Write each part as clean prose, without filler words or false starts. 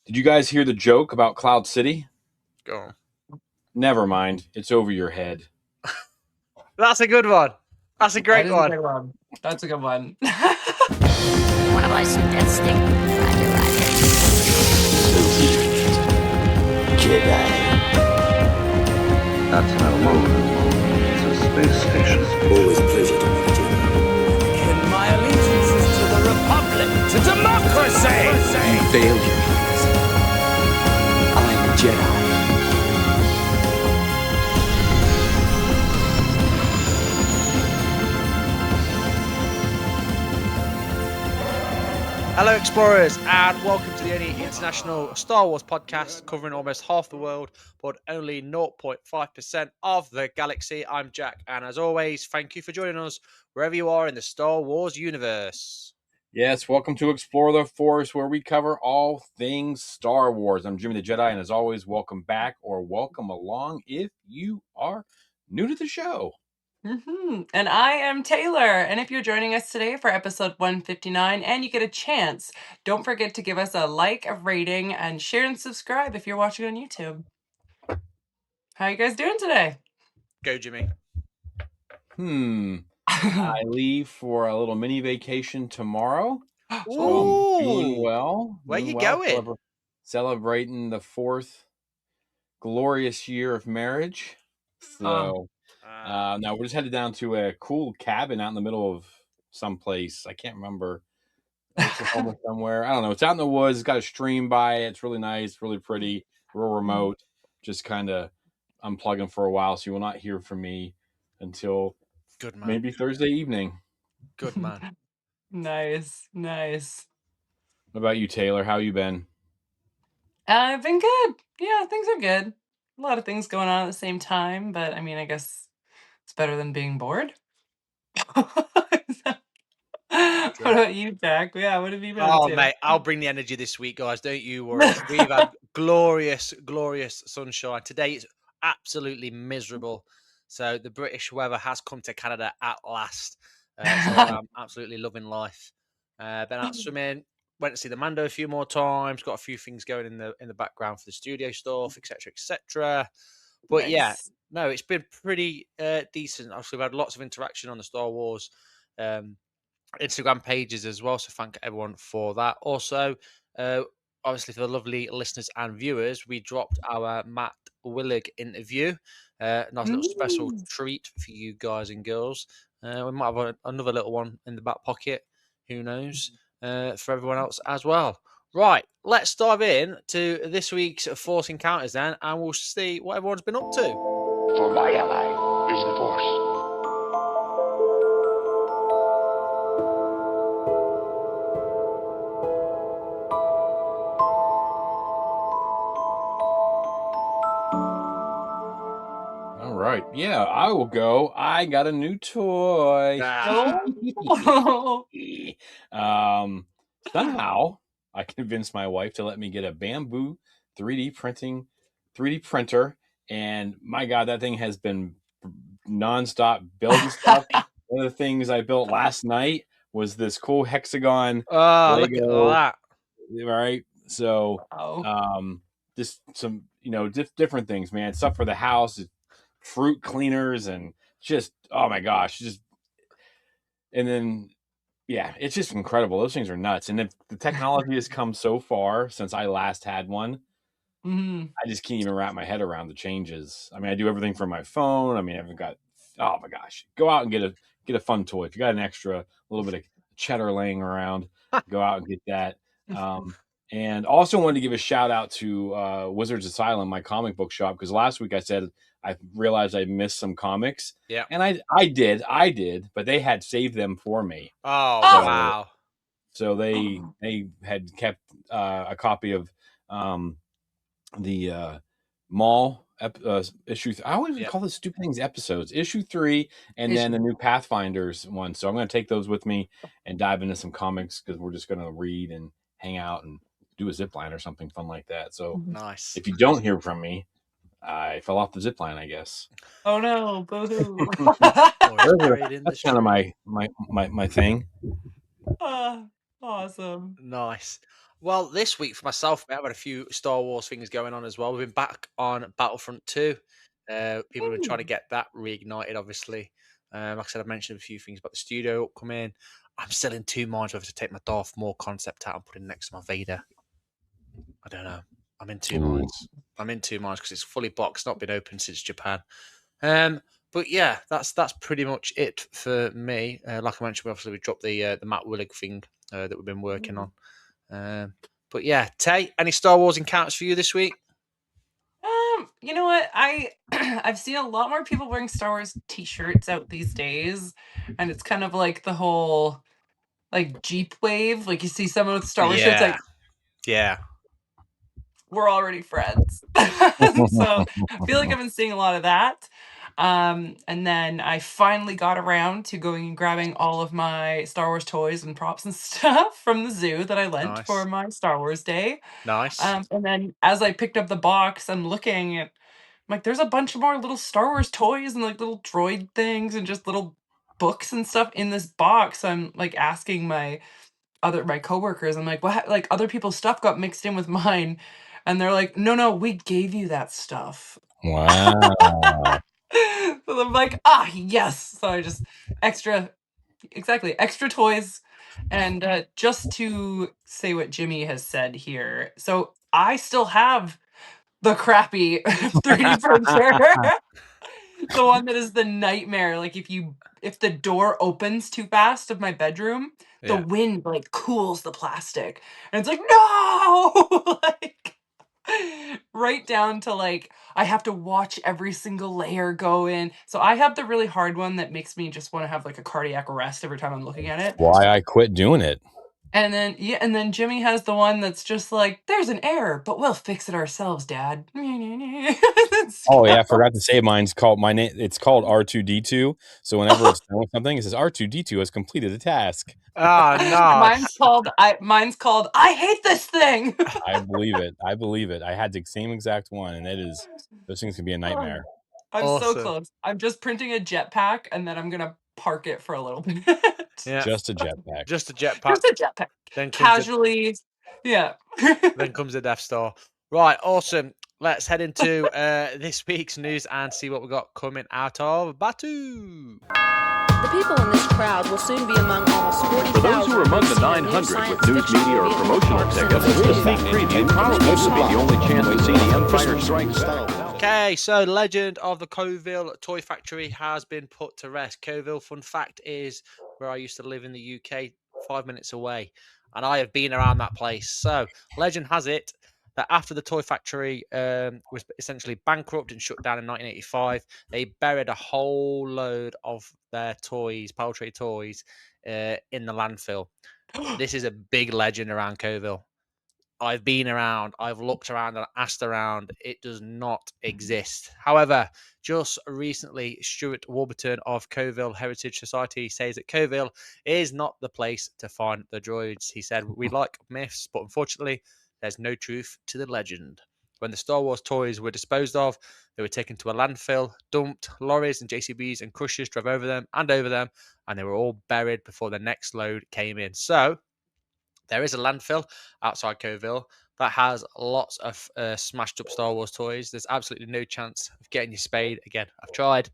Did you guys hear the joke about Cloud City? Go on. Never mind. It's over your head. That's a good one. That's a great one. That's a good one. Wanna buy some death stick? Roger. Jedi. That's not a moon. It's a space station. Always a pleasure to meet you. And my allegiance is to the Republic, to democracy! You failed your Highness. I'm a Jedi. Hello, explorers, and welcome to the only international Star Wars podcast covering almost half the world, but only 0.5% of the galaxy. I'm Jack, and as always, thank you for joining us wherever you are in the Star Wars universe. Yes, welcome to Explore the Force, where we cover all things Star Wars. I'm Jimmy the Jedi, and as always, welcome back or welcome along if you are new to the show. And I am Taylor. And if you're joining us today for episode 159 and you get a chance, don't forget to give us a like, a rating, and share and subscribe if you're watching on YouTube. How you guys doing today? Go, Jimmy. I leave for a little mini vacation tomorrow. Ooh. I'm doing well. Where you going? Celebrating the 4th glorious year of marriage. So now we're just headed down to a cool cabin out in the middle of someplace. I can't remember. Oklahoma somewhere. I don't know. It's out in the woods. It's got a stream by it. It's really nice, really pretty, real remote. Just kind of unplugging for a while, so you will not hear from me until maybe Thursday evening. Good man. Nice. What about you, Taylor? How you been? I've been good. Yeah, things are good. A lot of things going on at the same time, but I mean, I guess it's better than being bored. What about you, Jack? Yeah, what have you been up to? Mate, I'll bring the energy this week, guys. Don't you worry. We've had glorious sunshine. Today it's absolutely miserable. So the British weather has come to Canada at last. So I'm absolutely loving life. Been out swimming. Went to see the Mando a few more times. Got a few things going in the background for the studio stuff, etc. But Nice. yeah, no, it's been pretty decent. Obviously, we've had lots of interaction on the Star Wars Instagram pages as well, so thank everyone for that. Also, obviously for the lovely listeners and viewers, we dropped our Matt Willig interview. Nice little special treat for you guys and girls. We might have another little one in the back pocket, who knows, for everyone else as well. Right, let's dive in to this week's Force Encounters then, and we'll see what everyone's been up to. For my ally is the Force. All right. Yeah, I will go. I got a new toy. Somehow I convinced my wife to let me get a bamboo 3D printer, and my God, that thing has been nonstop building stuff. One of the things I built last night was this cool hexagon Oh, Lego, look at that! Right? So, just some different things, man. Stuff for the house, fruit cleaners, and just oh my gosh, and then. Yeah, it's just incredible. Those things are nuts. And the technology has come so far since I last had one. I just can't even wrap my head around the changes. I mean, I do everything from my phone. I mean, I've got, oh my gosh, go out and get a fun toy. If you got an extra little bit of cheddar laying around, go out and get that. And also wanted to give a shout out to Wizards Asylum, my comic book shop, because last week I said I realized I missed some comics. Yeah. And I did, but they had saved them for me. Oh, wow. So they had kept a copy of the Maul issue. I always call those stupid things episodes. Issue 3 and then the new Pathfinders one. So I'm going to take those with me and dive into some comics because we're just going to read and hang out and do a zip line or something fun like that. So nice. If you don't hear from me, I fell off the zip line, I guess. Oh no, boo-hoo. That's kind of my thing. Awesome. Nice. Well, this week for myself, I've had a few Star Wars things going on as well. We've been back on Battlefront 2. People have been trying to get that reignited, obviously. Like I said, I mentioned a few things about the studio upcoming. I'm still in two minds whether to take my Darth Maul concept out and put it next to my Vader. I don't know. I'm in two minds. I'm in two minds because it's fully boxed, not been opened since Japan. But yeah, that's pretty much it for me. Like I mentioned, obviously we dropped the Matt Willig thing that we've been working on. But yeah, Tay, any Star Wars encounters for you this week? You know what? I've seen a lot more people wearing Star Wars t-shirts out these days, and it's kind of like the whole like Jeep wave. Like you see someone with Star Wars shirts, like Yeah. we're already friends. So I feel like I've been seeing a lot of that. And then I finally got around to going and grabbing all of my Star Wars toys and props and stuff from the zoo that I lent Nice. for my Star Wars day. Nice. And then as I picked up the box, I'm looking at, I'm like, there's a bunch of more little Star Wars toys and like little droid things and just little books and stuff in this box. I'm like asking my coworkers, I'm like, what, like other people's stuff got mixed in with mine, and they're like, no, we gave you that stuff. Wow. So I'm like, yes. So I just extra toys. And just to say what Jimmy has said here, so I still have the crappy 3D printer. The one that is the nightmare. Like if the door opens too fast of my bedroom, the wind like cools the plastic. And it's like, no! Like right down to like I have to watch every single layer go in. So I have the really hard one that makes me just want to have like a cardiac arrest every time I'm looking at it. Why I quit doing it. And then Jimmy has the one that's just like, there's an error, but we'll fix it ourselves, Dad. Oh yeah, I forgot to say it's called R2D2. So whenever it's done with something, it says R2D2 has completed the task. Oh no. Mine's called I hate this thing. I believe it. I had the same exact one, and those things can be a nitmare. I'm Awesome. so close. I'm just printing a jetpack and then I'm gonna park it for a little bit. Yeah. Just a jetpack. Just a jetpack. Just a jetpack. Then Casually. Yeah. Then comes the Death Star. Right, awesome. Let's head into this week's news and see what we got coming out of Batu. The people in this crowd will soon be among almost 40,000. For those who are among the 900 with news media or promotional tickets, this sneak preview probably will be the only chance to see the Empire Strikes Back. Okay, so Legend of the Coville Toy Factory has been put to rest. Coville, fun fact, is where I used to live in the UK, 5 minutes away, and I have been around that place. So legend has it that after the toy factory was essentially bankrupt and shut down in 1985, they buried a whole load of their toys, poultry toys, in the landfill. This is a big legend around Coville. I've been around, I've looked around and asked around. It does not exist. However, just recently, Stuart Warburton of Coville Heritage Society says that Coville is not the place to find the droids. He said, we like myths, but unfortunately, there's no truth to the legend. When the Star Wars toys were disposed of, they were taken to a landfill, dumped, lorries and JCBs and crushers drove over them, and they were all buried before the next load came in. So, there is a landfill outside Coville that has lots of smashed up Star Wars toys. There's absolutely no chance of getting your spade. Again, I've tried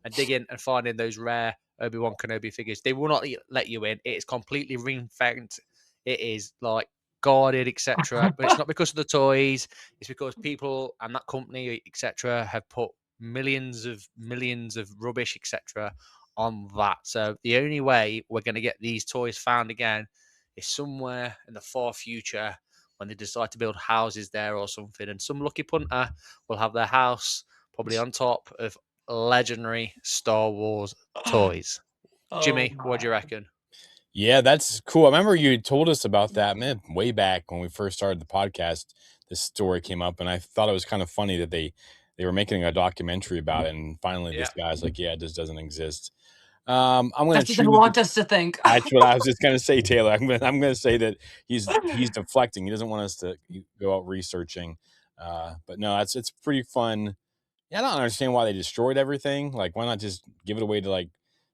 and digging and finding those rare Obi-Wan Kenobi figures. They will not let you in. It is completely ring-fenced. It is like guarded, etc. But it's not because of the toys. It's because people and that company, etc., have put millions of rubbish, etc., on that. So the only way we're going to get these toys found again is somewhere in the far future when they decide to build houses there or something, and some lucky punter will have their house probably on top of legendary Star Wars toys. Jimmy, what do you reckon? Yeah, that's cool. I remember you told us about that, man, way back when we first started the podcast. This story came up, and I thought it was kind of funny that they were making a documentary about it, and finally this guy's like, yeah, it just doesn't exist. I'm going to want us to think. That's what I was just going to say, Taylor. I'm going to say that he's deflecting. He doesn't want us to go out researching. But no, it's pretty fun. Yeah, I don't understand why they destroyed everything. Like, why not just give it away to like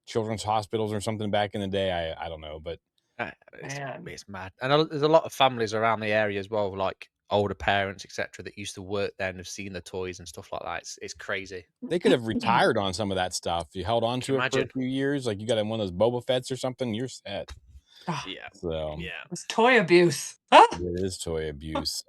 children's hospitals or something back in the day? I don't know, but It's, Man. it's mad. And there's a lot of families around the area as well, like older parents, etc., that used to work there and have seen the toys and stuff like that. It's crazy. They could have retired on some of that stuff. You held on Can to you it for a imagine? few years, like you got in one of those Boba Fett's or something. You're set. Ah, Yeah. So Yeah. it's toy abuse. Ah! it is toy abuse.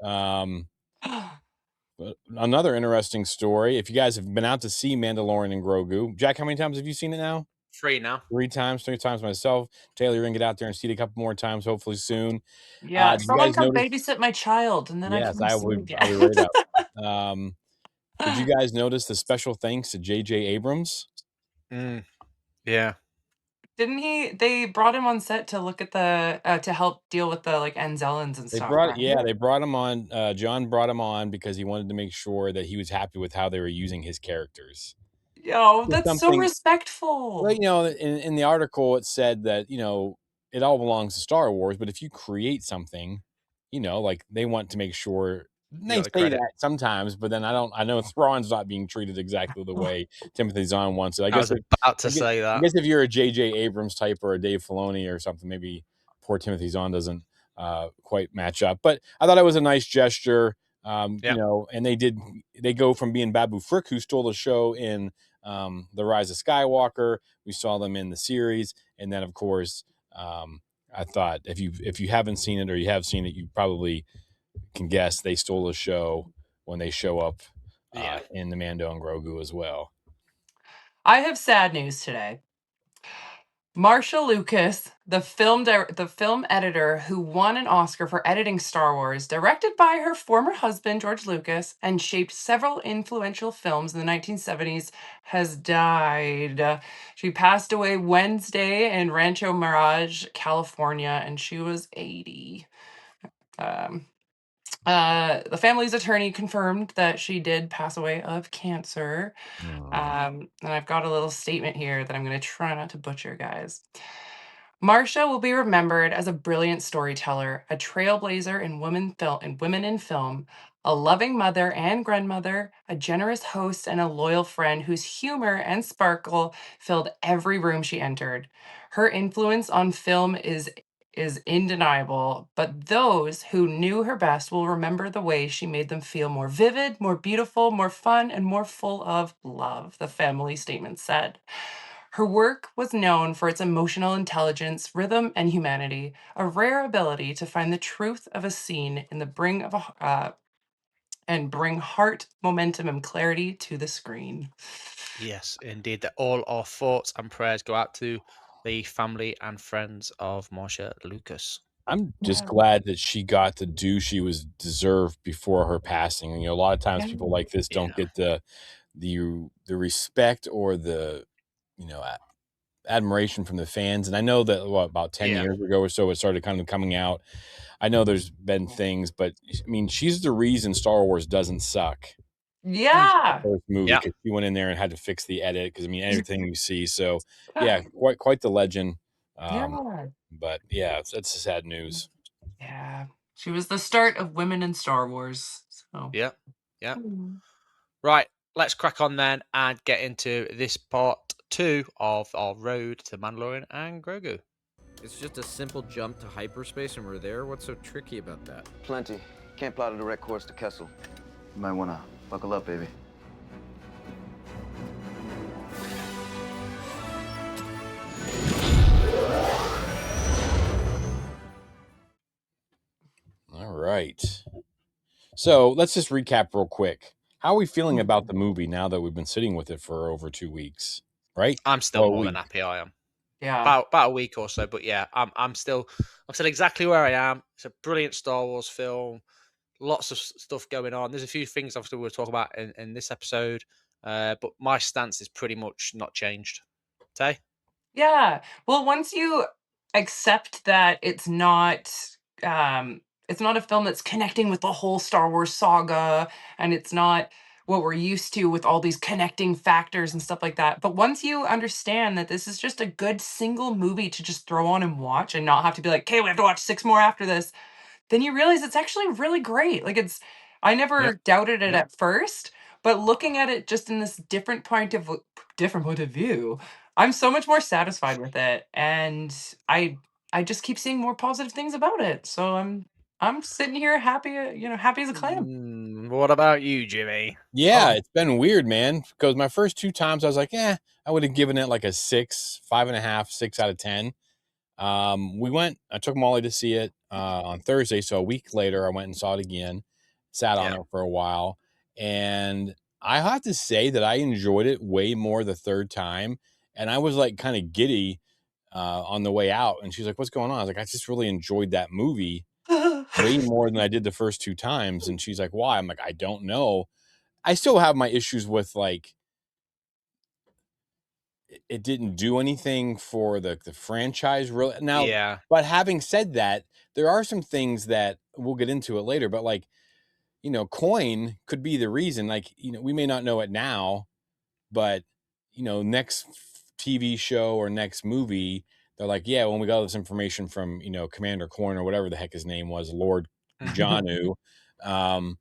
But another interesting story. If you guys have been out to see Mandalorian and Grogu, Jack, how many times have you seen it now? 3 now. 3 times myself. Taylor, you're gonna get out there and see it a couple more times, hopefully soon. Yeah, Did you someone guys come notice? babysit my child, and then I Yes, can see it I'll be again. right up. Did you guys notice the special thanks to J.J. Abrams? Yeah. Didn't he? They brought him on set to look at the to help deal with the like Anzellans and They stuff. brought, Right? yeah, they brought him on. John brought him on because he wanted to make sure that he was happy with how they were using his characters. Yo, Just that's so something. respectful. Well, in the article, it said that, it all belongs to Star Wars, but if you create something, like they want to make sure they got the say credit. that sometimes, but then I know Thrawn's not being treated exactly the way Timothy Zahn wants it. I was about to say I that. guess if you're a J.J. Abrams type or a Dave Filoni or something, maybe poor Timothy Zahn doesn't quite match up. But I thought it was a nice gesture. And they go from being Babu Frick, who stole the show in The Rise of Skywalker. We saw them in the series, and then of course, I thought if you haven't seen it or you have seen it, you probably can guess they stole the show when they show up in the Mando and Grogu as well. I have sad news today. Marshall Lucas, the film editor who won an Oscar for editing Star Wars, directed by her former husband George Lucas, and shaped several influential films in the 1970s, has died. She passed away Wednesday in Rancho Mirage, California, and she was 80. The family's attorney confirmed that she did pass away of cancer. And I've got a little statement here that I'm going to try not to butcher, guys. Marcia will be remembered as a brilliant storyteller, a trailblazer in women in film, a loving mother and grandmother, a generous host, and a loyal friend whose humor and sparkle filled every room she entered. Her influence on film is undeniable, but those who knew her best will remember the way she made them feel more vivid, more beautiful, more fun, and more full of love, the family statement said. Her work was known for its emotional intelligence, rhythm, and humanity, a rare ability to find the truth of a scene in the bring heart, momentum, and clarity to the screen. Yes, indeed. That all our thoughts and prayers go out to the family and friends of Marcia Lucas. I'm just glad that she got the due she was deserved before her passing. A lot of times people like this don't get the respect or the admiration from the fans. And I know that about 10 years ago or so it started kind of coming out. I know there's been things, but I mean, she's the reason Star Wars doesn't suck. Yeah. First movie, because she went in there and had to fix the edit, because I mean everything you see. So yeah, quite the legend. But yeah, that's sad news. Yeah, she was the start of women in Star Wars. So yeah. Right, let's crack on then and get into this part 2 of our road to Mandalorian and Grogu. It's just a simple jump to hyperspace and we're there. What's so tricky about that? Plenty. Can't plot a direct course to Kessel. You might wanna buckle up, baby. All right. So let's just recap real quick. How are we feeling about the movie now that we've been sitting with it for over 2 weeks? Right? I'm still more than happy. I am. Yeah. About a week or so, but yeah, I'm still exactly where I am. It's a brilliant Star Wars film. Lots of stuff going on. There's a few things obviously we'll talk about in this episode, but my stance is pretty much not changed. Tay? Yeah. Well, once you accept that it's not a film that's connecting with the whole Star Wars saga, and it's not what we're used to with all these connecting factors and stuff like that. But once you understand that this is just a good single movie to just throw on and watch and not have to be like, okay, we have to watch 6 more after this, then you realize it's actually really great. Like I never doubted it at first, but looking at it just in this different point of view, I'm so much more satisfied with it, and I I just keep seeing more positive things about it. So I'm sitting here happy, happy as a clam. What about you, Jimmy? Yeah, it's been weird, man. Because my first 2 times I was like, I would have given it like a 6, 5.5, 6 out of 10. I took Molly to see it on Thursday. So a week later, I went and saw it again, sat on Yeah. it for a while. And I have to say that I enjoyed it way more the third time. And I was like kind of giddy on the way out. And she's like, what's going on? I was like, I just really enjoyed that movie way more than I did the first 2 times. And she's like, why? I'm like, I don't know. I still have my issues with like, it didn't do anything for the franchise really now. Yeah. But having said that, there are some things that we'll get into it later, but like, coin could be the reason. Like, we may not know it now, but next TV show or next movie, they're like, yeah, when we got this information from Commander Coin or whatever the heck his name was, Lord Janu, that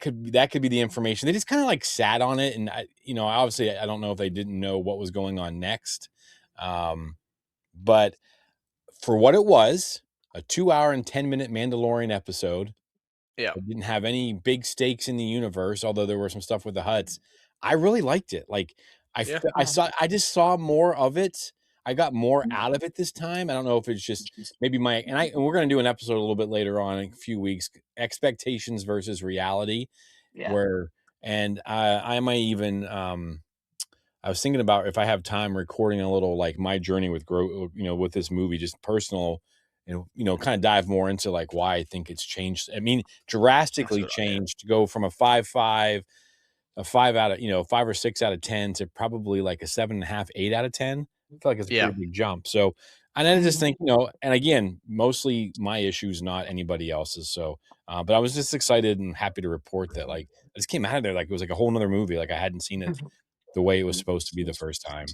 could be the information. They just kind of like sat on it, and obviously I don't know if they didn't know what was going on next, but for what it was, a 2 hour and 10 minute Mandalorian episode. Yeah. It didn't have any big stakes in the universe, although there were some stuff with the Hutts. I really liked it. Like I just saw more of it. I got more out of it this time. I don't know if it's just maybe and we're going to do an episode a little bit later on in a few weeks, expectations versus reality, Yeah. I might even, I was thinking about if I have time recording a little, like my journey with with this movie, just personal, and, kind of dive more into like why I think it's changed. I mean, drastically changed to go from a 5.5, a 5 out of, 5 or 6 out of 10 to probably like a 7.5, 8 out of 10. I feel like it's a pretty big jump. So, and I just think, and again, mostly my issues, not anybody else's. So, but I was just excited and happy to report that, like, I just came out of there like it was like a whole nother movie. Like I hadn't seen it the way it was supposed to be the first time.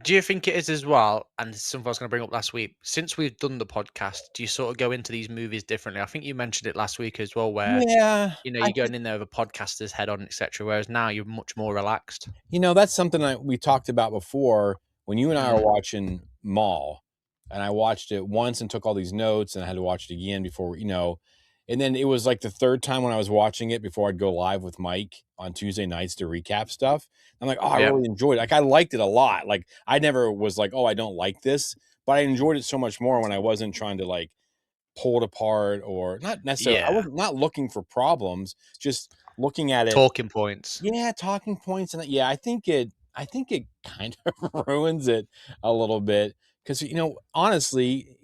Do you think it is as well? And something I was going to bring up last week. Since we've done the podcast, do you sort of go into these movies differently? I think you mentioned it last week as well, where you're going in there with a podcaster's head on, etc. Whereas now you're much more relaxed. That's something we talked about before when you and I were watching Maul, and I watched it once and took all these notes, and I had to watch it again before, and then it was like the third time when I was watching it before I'd go live with Mike on Tuesday nights to recap stuff. I'm like, I really enjoyed it. Like I liked it a lot. Like I never was like, I don't like this, but I enjoyed it so much more when I wasn't trying to like pull it apart or not necessarily. I was not looking for problems, just looking at it. Talking points. Yeah, talking points. And I think it kind of ruins it a little bit because, honestly,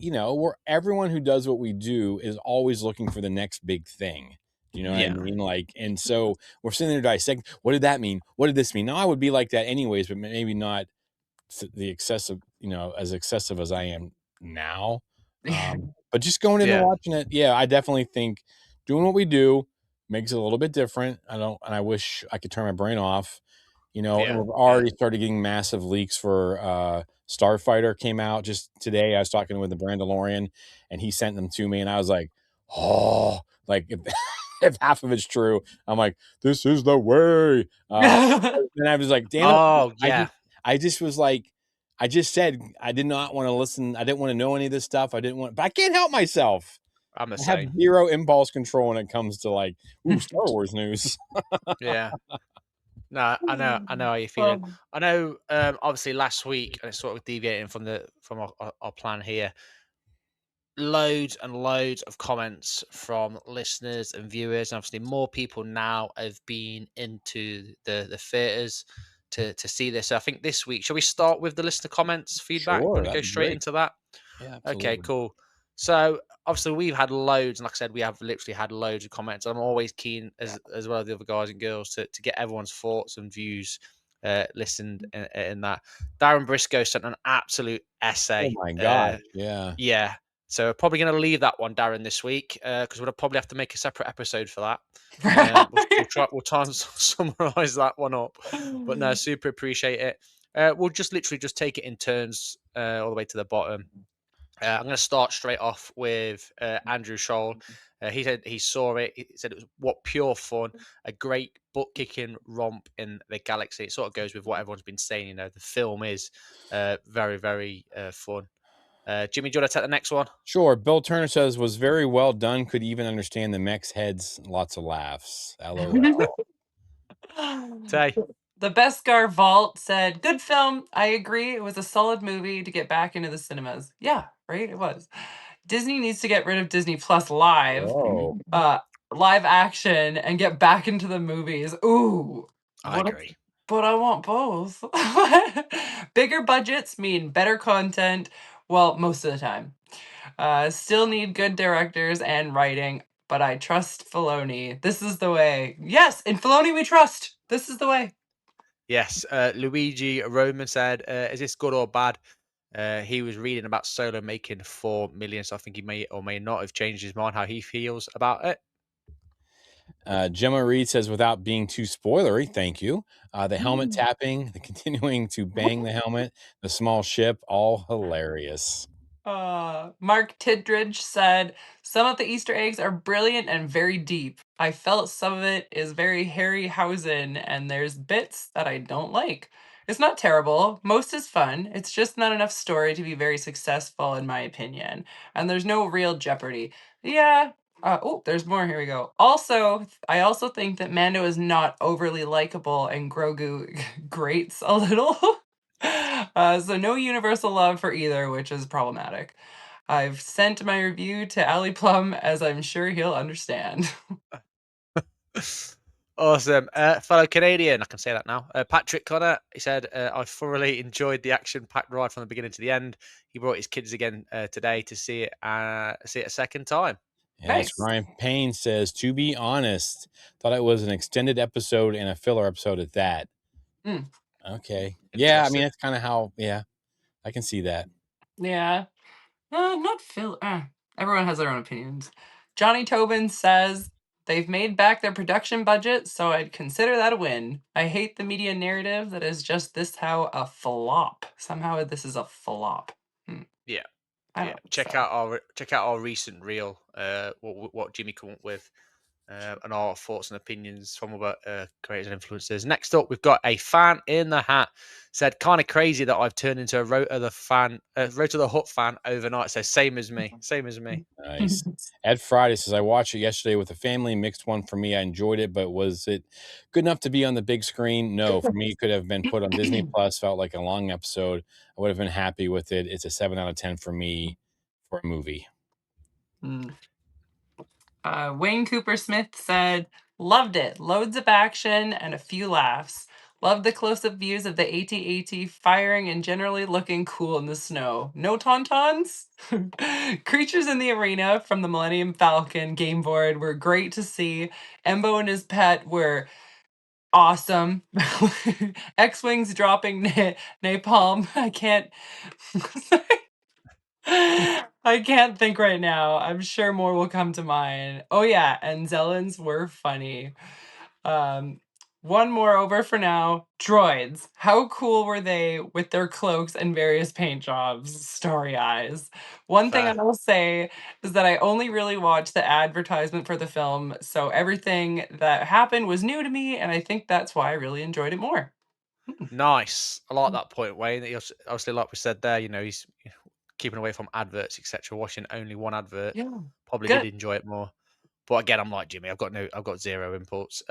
everyone who does what we do is always looking for the next big thing. You know what I mean? Like, and so we're sitting there dissecting, what did that mean? What did this mean? Now I would be like that anyways, but maybe not the excessive, as excessive as I am now. But just going in and watching it, I definitely think doing what we do makes it a little bit different. And I wish I could turn my brain off, and we've already started getting massive leaks for Starfighter came out just today. I was talking with the Mandalorian and he sent them to me and I was like, oh, like if half of it's true, I'm like, this is the way. And I was like, damn it. I just was like, I just said I did not want to listen. I didn't want to know any of this stuff. But I can't help myself. I have zero impulse control when it comes to like, Star Wars news. Yeah. No, I know how you're feeling. I know, obviously last week, and it's sort of deviating from our plan here. Loads and loads of comments from listeners and viewers. And obviously, more people now have been into the theaters to see this. So I think this week, shall we start with the listener comments feedback? Sure, We're going to go straight into that. Yeah, absolutely. Okay, absolutely. cool. So obviously we've had loads, and like I said, we have literally had loads of comments. I'm always keen, as well as the other guys and girls, to get everyone's thoughts and views listened in that. Darren Briscoe sent an absolute essay. Oh my god! Yeah. So we're probably going to leave that one, Darren, this week because we'll probably have to make a separate episode for that. We'll try and summarize that one up. But no, super appreciate it. We'll just literally just take it in turns all the way to the bottom. I'm going to start straight off with Andrew Scholl. He said he saw it. He said it was what pure fun, a great butt-kicking romp in the galaxy. It sort of goes with what everyone's been saying. The film is very, very fun. Jimmy, do you want to take the next one? Sure. Bill Turner says, was very well done. Could even understand the mech's heads. Lots of laughs. LOL. Tay. The Beskar Vault said, good film. I agree. It was a solid movie to get back into the cinemas. Yeah, right? It was. Disney needs to get rid of Disney Plus Live, Whoa. live action, and get back into the movies. Ooh. I agree. But I want both. Bigger budgets mean better content. Well, most of the time. Still need good directors and writing, but I trust Filoni. This is the way. Yes, in Filoni we trust. This is the way. Yes, Luigi Roman said, is this good or bad? He was reading about Solo making 4 million, so I think he may or may not have changed his mind how he feels about it. Gemma Reed says, without being too spoilery, thank you. The helmet tapping, the continuing to bang the helmet, the small ship, all hilarious. Mark Tidridge said, some of the Easter eggs are brilliant and very deep. I felt some of it is very Harryhausen, and there's bits that I don't like. It's not terrible. Most is fun. It's just not enough story to be very successful, in my opinion. And there's no real jeopardy. Yeah. Oh, there's more. Here we go. Also, I also think that Mando is not overly likable, and Grogu grates a little. So no universal love for either, which is problematic. I've sent my review to Ali Plum, as I'm sure he'll understand. Awesome. Fellow Canadian, I can say that now. Patrick Connor, he said, I thoroughly enjoyed the action-packed ride from the beginning to the end. He brought his kids again today to see it a second time. Yes, Nice. Ryan Payne says, to be honest, thought it was an extended episode and a filler episode at that. Okay. Yeah, I mean, that's kind of how, I can see that. Yeah. Not Phil. Everyone has their own opinions. Johnny Tobin says, they've made back their production budget, so I'd consider that a win. I hate the media narrative that is just this how a flop. Somehow this is a flop. Yeah. I don't Check out our recent reel, what Jimmy come up with, and our thoughts and opinions from other creators and influencers. Next up, we've got a fan in the hat. Said, kind of crazy that I've turned into a Road to the Hut fan overnight. So same as me. Nice. Ed Friday says, I watched it yesterday with the family. Mixed one for me. I enjoyed it, but was it good enough to be on the big screen? No, for me, it could have been put on Disney Plus. Felt like a long episode. I would have been happy with it. It's a 7 out of 10 for me for a movie. Wayne Cooper Smith said, loved it. Loads of action and a few laughs. Loved the close-up views of the AT-AT firing and generally looking cool in the snow. No tauntauns? Creatures in the arena from the Millennium Falcon game board were great to see. Embo and his pet were awesome. X-Wings dropping napalm. I can't think right now. I'm sure more will come to mind. Oh yeah, and Zellans were funny. One more over for now. Droids. How cool were they with their cloaks and various paint jobs? Starry eyes. One thing I will say is that I only really watched the advertisement for the film, so everything that happened was new to me, and I think that's why I really enjoyed it more. Nice. I like that point, Wayne. Obviously, like we said there, he's keeping away from adverts, etc. Watching only one advert. Yeah. Probably Good. did enjoy it more. But again, I'm like Jimmy. I've got zero inputs.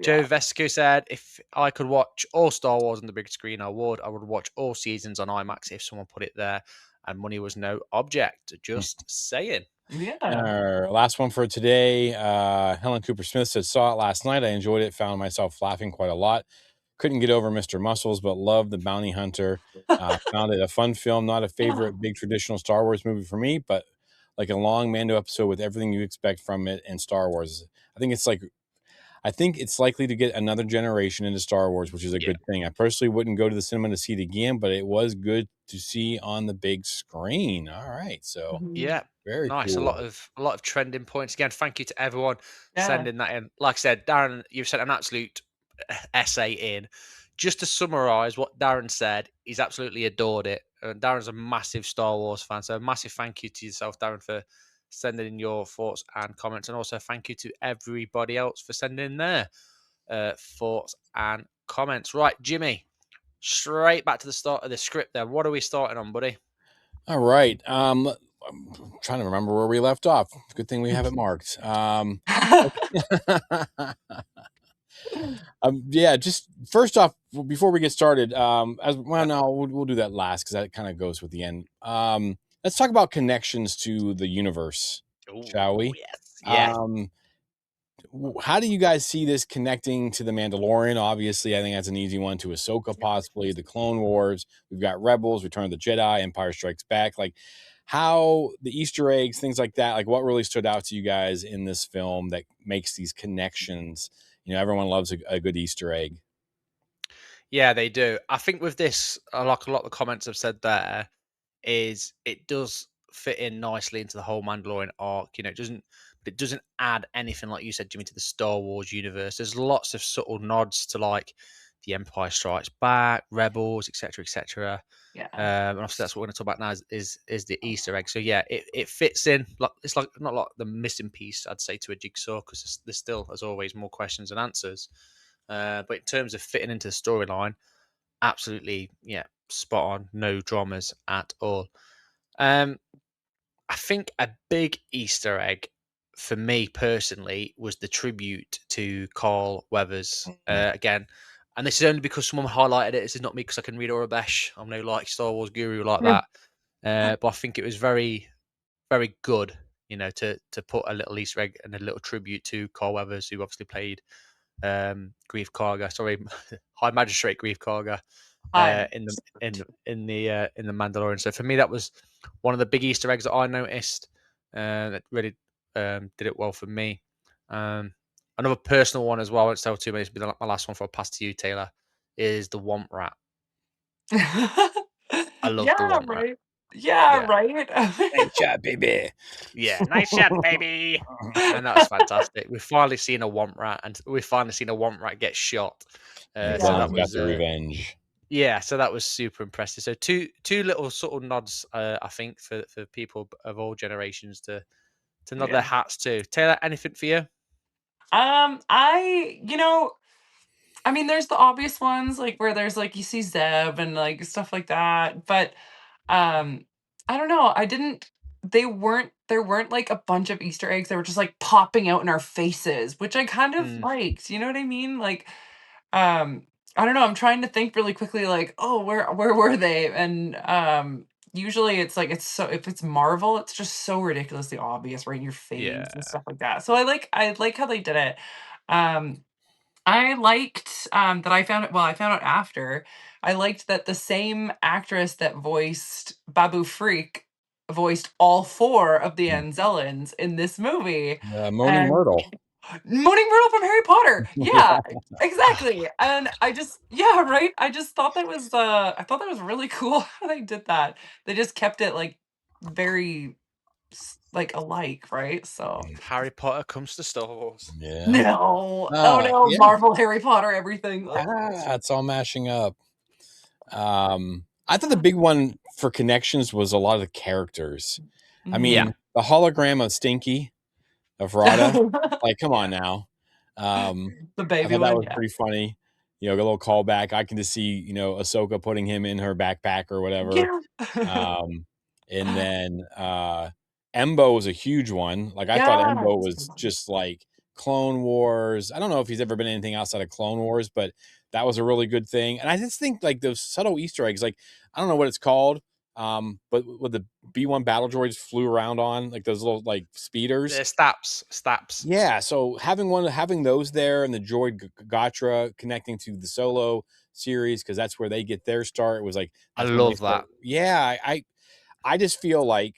Joe Vesco said, if I could watch all Star Wars on the big screen, I would. I would watch all seasons on IMAX if someone put it there, and money was no object. Just saying. Yeah. Our last one for today. Helen Cooper Smith said, saw it last night. I enjoyed it. Found myself laughing quite a lot. Couldn't get over Mr. Muscles, but loved the Bounty Hunter. Found it a fun film. Not a favorite big traditional Star Wars movie for me, but like a long Mando episode with everything you expect from it in Star Wars. I think it's likely to get another generation into Star Wars, which is a good thing. I personally wouldn't go to the cinema to see it again, but it was good to see on the big screen. All right, so very nice. cool. A lot of trending points. Again, thank you to everyone sending that in. Like I said, Darren, you've sent an absolute essay in. Just to summarize what Darren said, he's absolutely adored it. And Darren's a massive Star Wars fan, so a massive thank you to yourself, Darren, for sending in your thoughts and comments, and also thank you to everybody else for sending in their thoughts and comments. Right, Jimmy, straight back to the start of the script there. What are we starting on, buddy? All right. I'm trying to remember where we left off. Good thing we have it marked. Yeah, just first off, before we get started, as well, no, we'll do that last because that kind of goes with the end. Let's talk about connections to the universe, shall we? Yes. How do you guys see this connecting to the Mandalorian? Obviously, I think that's an easy one. To Ahsoka, possibly the Clone Wars. We've got Rebels, Return of the Jedi, Empire Strikes Back. Like how the Easter eggs, things like that. Like what really stood out to you guys in this film that makes these connections? You know, everyone loves a good Easter egg. Yeah, they do. I think with this, like a lot of the comments have said there, is it does fit in nicely into the whole Mandalorian arc. You know, it doesn't add anything like you said, Jimmy, to the Star Wars universe. There's lots of subtle nods to like the Empire Strikes Back, Rebels, etc., etc. Yeah. And obviously that's what we're going to talk about now is the Easter egg. So yeah, it fits in. Like it's like not like the missing piece, I'd say, to a jigsaw because there's still, as always, more questions than answers. But in terms of fitting into the storyline, absolutely, yeah, spot on. No dramas at all. I think a big Easter egg for me personally was the tribute to Carl Weathers. Again, and this is only because someone highlighted it. This is not me because I can read Orabesh. I'm no like Star Wars guru like that. But I think it was very, very good, you know, to put a little Easter egg and a little tribute to Carl Weathers, who obviously played Grief Karga. Sorry, High Magistrate Grief Karga in the Mandalorian. So for me, that was one of the big Easter eggs that I noticed that really did it well for me. Another personal one as well. I won't tell too many. It'll be my last one for a pass to you, Taylor. Is the Womp Rat. I love the Womp Rat. Right. Yeah, Yeah. right. Nice shot, baby. Yeah, nice shot, baby. And that was fantastic. We've finally seen a Womp Rat, and we've finally seen a Womp Rat get shot. So that Got was the revenge. yeah, so that was super impressive. So two little sort of nods, I think, for people of all generations to nod their hats to. Taylor, anything for you? I mean, there's the obvious ones, like where there's like you see Zeb and like stuff like that. But I don't know. There weren't like a bunch of Easter eggs that were just like popping out in our faces, which I kind of liked. You know what I mean? Like, I don't know. I'm trying to think really quickly, like, oh, where were they? And usually it's like it's so if it's Marvel, it's just so ridiculously obvious right in your face and stuff like that. So I like how they did it. Um I liked that I found it well, I found out after. I liked that the same actress that voiced Babu Freak voiced all four of the Anzellans in this movie. Moaning And Myrtle. Moaning Myrtle from Harry Potter. Yeah, exactly. And I just yeah, right. I just thought that was I thought that was really cool how they did that. They just kept it like very like alike, right? So Harry Potter comes to Star Wars. Yeah. no. Oh no, yeah. Marvel, Harry Potter, everything. It's all mashing up. I thought the big one for connections was a lot of the characters. I mean, the hologram of Stinky, of Rada, like, come on now. The baby I thought that one, was pretty funny. You know, a little callback. I can just see, you know, Ahsoka putting him in her backpack or whatever. And then Embo was a huge one. Like I thought Embo was just like Clone Wars. I don't know if he's ever been anything outside of Clone Wars, but that was a really good thing. And I just think like those subtle Easter eggs, like I don't know what it's called, but with the B1 battle droids flew around on, like those little like speeders. Staps. Yeah, so having those there and the droid Gatra connecting to the Solo series because that's where they get their start. It was like I love that. Yeah, I just feel like,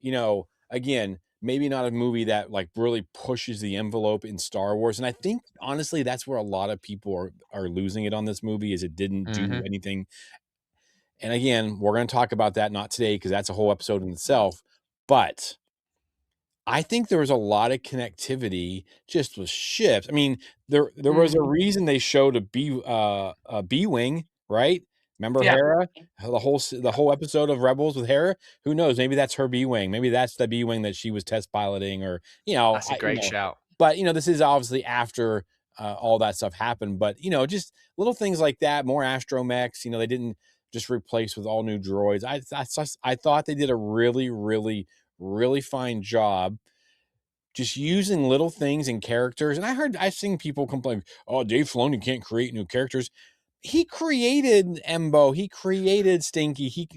you know, again, maybe not a movie that like really pushes the envelope in Star Wars. And I think honestly, that's where a lot of people are losing it on this movie is it didn't do anything. And again, we're going to talk about that not today because that's a whole episode in itself. But I think there was a lot of connectivity just with ships. I mean, there was a reason they showed a B-wing, right? Remember Hera? The whole episode of Rebels with Hera? Who knows? Maybe that's her B-wing. Maybe that's the B-wing that she was test piloting or, you know. That's a great shout. But, you know, this is obviously after all that stuff happened. But, you know, just little things like that, more astromechs. You know, they didn't just replaced with all new droids. I thought they did a really, really, really fine job just using little things and characters. And I've seen people complain, oh, Dave Filoni can't create new characters. He created Embo. He created Stinky.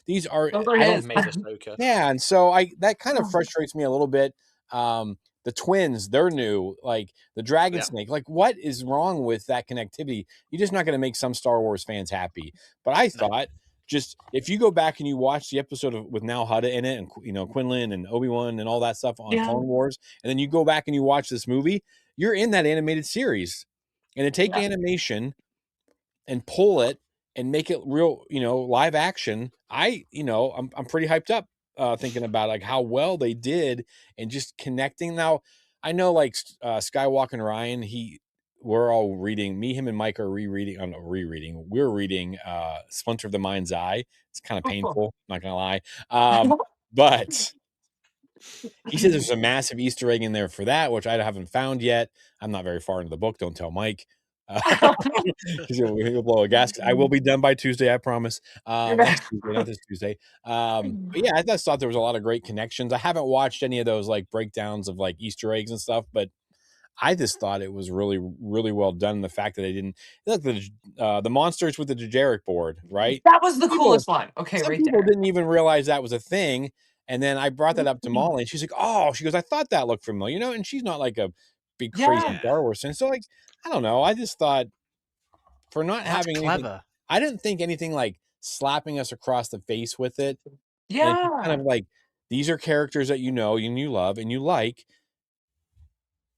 These are, Those are I his. don't, Made Ahsoka. yeah. And so that kind of frustrates me a little bit. The twins, they're new, like the Dragon Snake. Like, what is wrong with that connectivity? You're just not going to make some Star Wars fans happy. But I thought, just if you go back and you watch the episode with Nal Hutta in it, and Quinlan and Obi-Wan and all that stuff on Clone Wars, and then you go back and you watch this movie, you're in that animated series. And to take animation and pull it and make it real, live action, I'm pretty hyped up thinking about like how well they did and just connecting. Now I know like Skywalker and Ryan, we're all reading, him and Mike are we're reading Splinter of the Mind's Eye. It's kind of painful, not gonna lie, but he says there's a massive Easter egg in there for that, which I haven't found yet. I'm not very far into the book, don't tell Mike. He'll blow a gasket. I will be done by Tuesday, I promise. Next Tuesday, not this Tuesday. But yeah, I just thought there was a lot of great connections. I haven't watched any of those like breakdowns of like Easter eggs and stuff, but I just thought it was really, really well done. The fact that they didn't look the monsters with the Dejarik board, right? That was the coolest one. Okay, some right people there. didn't even realize that was a thing. And then I brought that up to Molly, and she's like, "Oh," she goes, "I thought that looked familiar," and she's not like a big crazy Star Wars fan. So like, I don't know. I just thought for not having anything, I didn't think anything like slapping us across the face with it. And just kind of like, these are characters that you love and you like.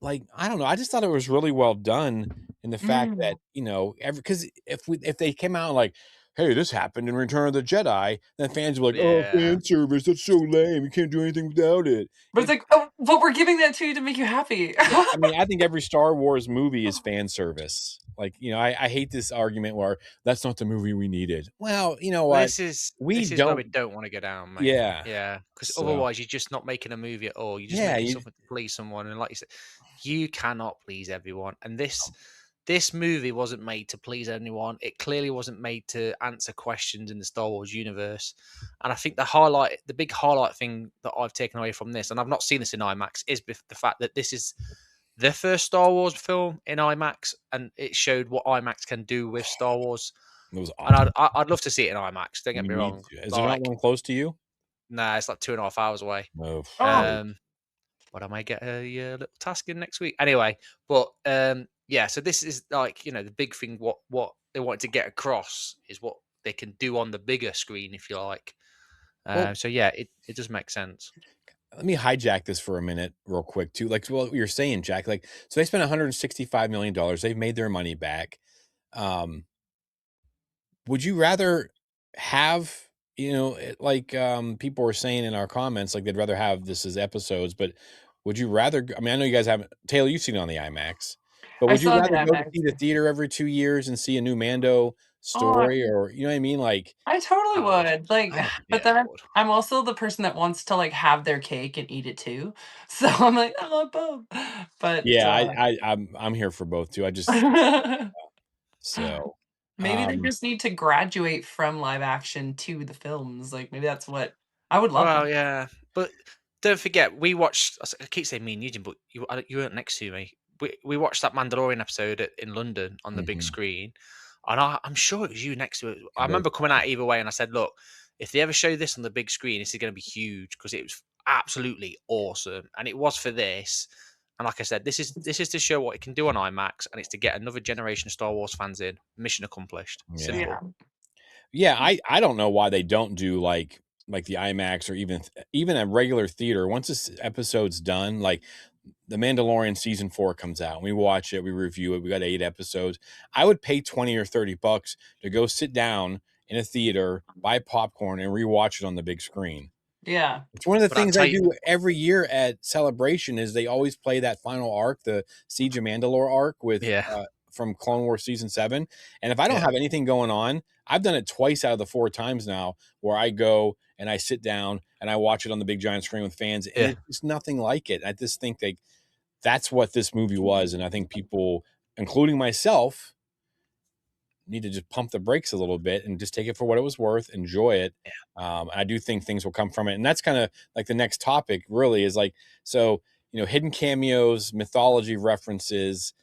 Like, I don't know. I just thought it was really well done in the fact that, because if they came out like, hey, this happened in Return of the Jedi, then fans were like, oh, fan service, that's so lame. You can't do anything without it. But it's like, oh, but we're giving that to you to make you happy. I mean, I think every Star Wars movie is fan service. Like, I hate this argument where that's not the movie we needed. Well, you know what? This is where we don't want to go down, mate. Yeah. Because otherwise, you're just not making a movie at all. You're just making something to please someone. And like you said, you cannot please everyone. And this movie wasn't made to please anyone. It clearly wasn't made to answer questions in the Star Wars universe. And I think the big highlight thing that I've taken away from this, and I've not seen this in IMAX, is the fact that this is the first Star Wars film in IMAX, and it showed what IMAX can do with Star Wars. It was awesome. And I'd love to see it in IMAX. Don't get me wrong. Is there not one close to you? Nah, it's like 2.5 hours away. Oh. But I might get a little task in next week. Anyway, but yeah, so this is like, the big thing, what they wanted to get across is what they can do on the bigger screen, if you like. So yeah, it does make sense. Let me hijack this for a minute real quick too. Like what you're saying, Jack, like, so they spent $165 million. They've made their money back. Would you rather have, people were saying in our comments, like they'd rather have this as episodes, but would you rather, I mean, I know you guys haven't, Taylor, you've seen it on the IMAX, but would you rather go to see the theater every 2 years and see a new Mando story, or, you know what I mean? Like, I totally would. Like, but then I'm also the person that wants to like have their cake and eat it too. So I'm like, I love both. But yeah, I'm here for both too. I just so maybe they just need to graduate from live action to the films. Like maybe that's what I would love. Well, yeah, but don't forget, we watched. I keep saying me and Eugene, but you weren't next to me. We watched that Mandalorian episode in London on the big screen, and I'm sure it was you next to it. I remember coming out either way, and I said, "Look, if they ever show this on the big screen, this is going to be huge because it was absolutely awesome, and it was for this." And like I said, this is to show what it can do on IMAX, and it's to get another generation of Star Wars fans in. Mission accomplished. Simple. Yeah, I don't know why they don't do like the IMAX or even a regular theater. Once this episode's done, like the Mandalorian season 4 comes out, and we watch it, we review it. We got 8 episodes. I would pay $20 or $30 to go sit down in a theater, buy popcorn, and rewatch it on the big screen. Yeah, it's one of the things I do every year at Celebration. Is they always play that final arc, the Siege of Mandalore arc with from Clone Wars season 7. And if I don't have anything going on, I've done it twice out of the 4 times now, where I go and I sit down and I watch it on the big giant screen with fans, and it's nothing like it. I just think that's what this movie was, and I think people, including myself, need to just pump the brakes a little bit and just take it for what it was worth, enjoy it. And I do think things will come from it. And that's kind of like the next topic really is like, so, hidden cameos, mythology references,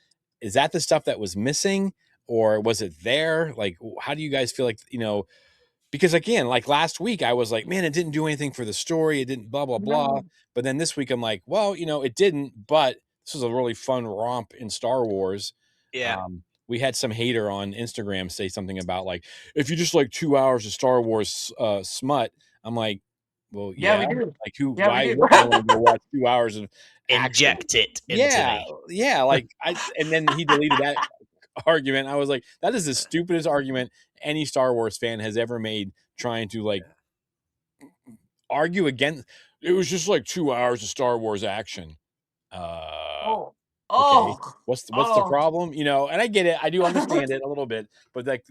is that the stuff that was missing or was it there? Like, how do you guys feel like, because again, like last week I was like, man, it didn't do anything for the story. It didn't blah, blah, blah. No. But then this week I'm like, well, it didn't, but this was a really fun romp in Star Wars. Yeah. We had some hater on Instagram say something about like, if you just like 2 hours of Star Wars smut, I'm like, well, Yeah, yeah. we do. Like who, Yeah, why we do. wouldn't I want to go watch 2 hours of action? Inject it into me. Yeah. Like and then he deleted that argument. I was like, that is the stupidest argument any Star Wars fan has ever made, trying to like argue against. It was just like 2 hours of Star Wars action. Okay, what's the problem? And I get it. I do understand it a little bit, but like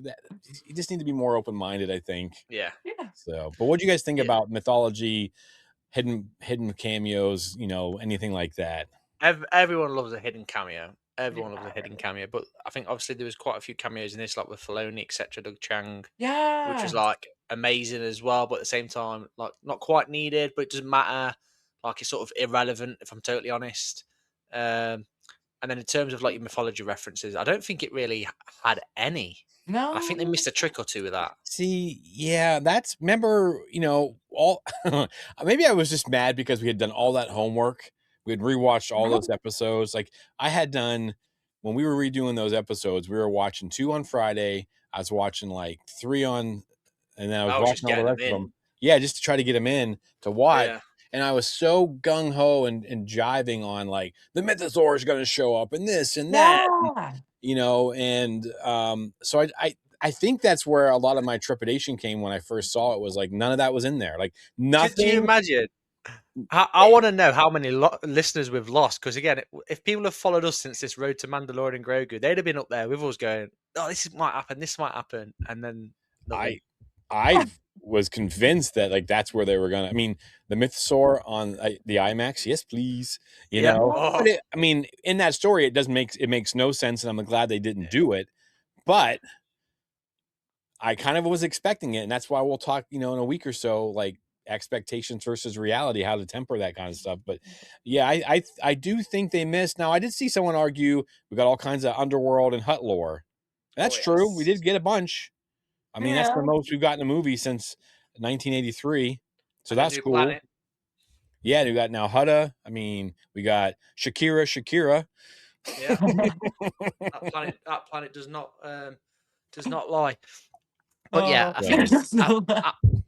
you just need to be more open-minded, I think. Yeah. So, but what do you guys think about mythology, hidden cameos, anything like that? Everyone loves a hidden cameo. Everyone loves a hidden cameo, but I think obviously there was quite a few cameos in this, like with Filoni, etc., Doug Chang, which was like amazing as well, but at the same time, like not quite needed, but it doesn't matter. Like it's sort of irrelevant, if I'm totally honest. And then in terms of like your mythology references, I don't think it really had any. No, I think they missed a trick or two with that. See, yeah, remember, all maybe I was just mad because we had done all that homework. We had rewatched all those episodes. Like I had done when we were redoing those episodes, we were watching 2 on Friday. I was watching like 3 on, and then I was watching all the rest of them. Yeah, just to try to get them in to watch. Yeah. And I was so gung ho and jiving on like the Mythosaur is going to show up and this and that, so I think that's where a lot of my trepidation came when I first saw it. Was like none of that was in there, like nothing. Can you imagine? I want to know how many listeners we've lost, because again, if people have followed us since this road to Mandalorian Grogu, they'd have been up there with us going, "Oh, this might happen," and then I was convinced that like that's where they were gonna. I mean, the Mythosaur on the IMAX, yes, please. But I mean, in that story, it makes no sense, and I'm glad they didn't do it. But I kind of was expecting it, and that's why we'll talk, in a week or so, like expectations versus reality, how to temper that kind of stuff. But yeah, I do think they missed. Now, I did see someone argue we got all kinds of underworld and hut lore. That's true. We did get a bunch. I mean, that's the most we've gotten a movie since 1983. So that's cool. Planet. Yeah, we got now Hutta. I mean, we got Shakira. Yeah, that planet does not lie. But yeah, I think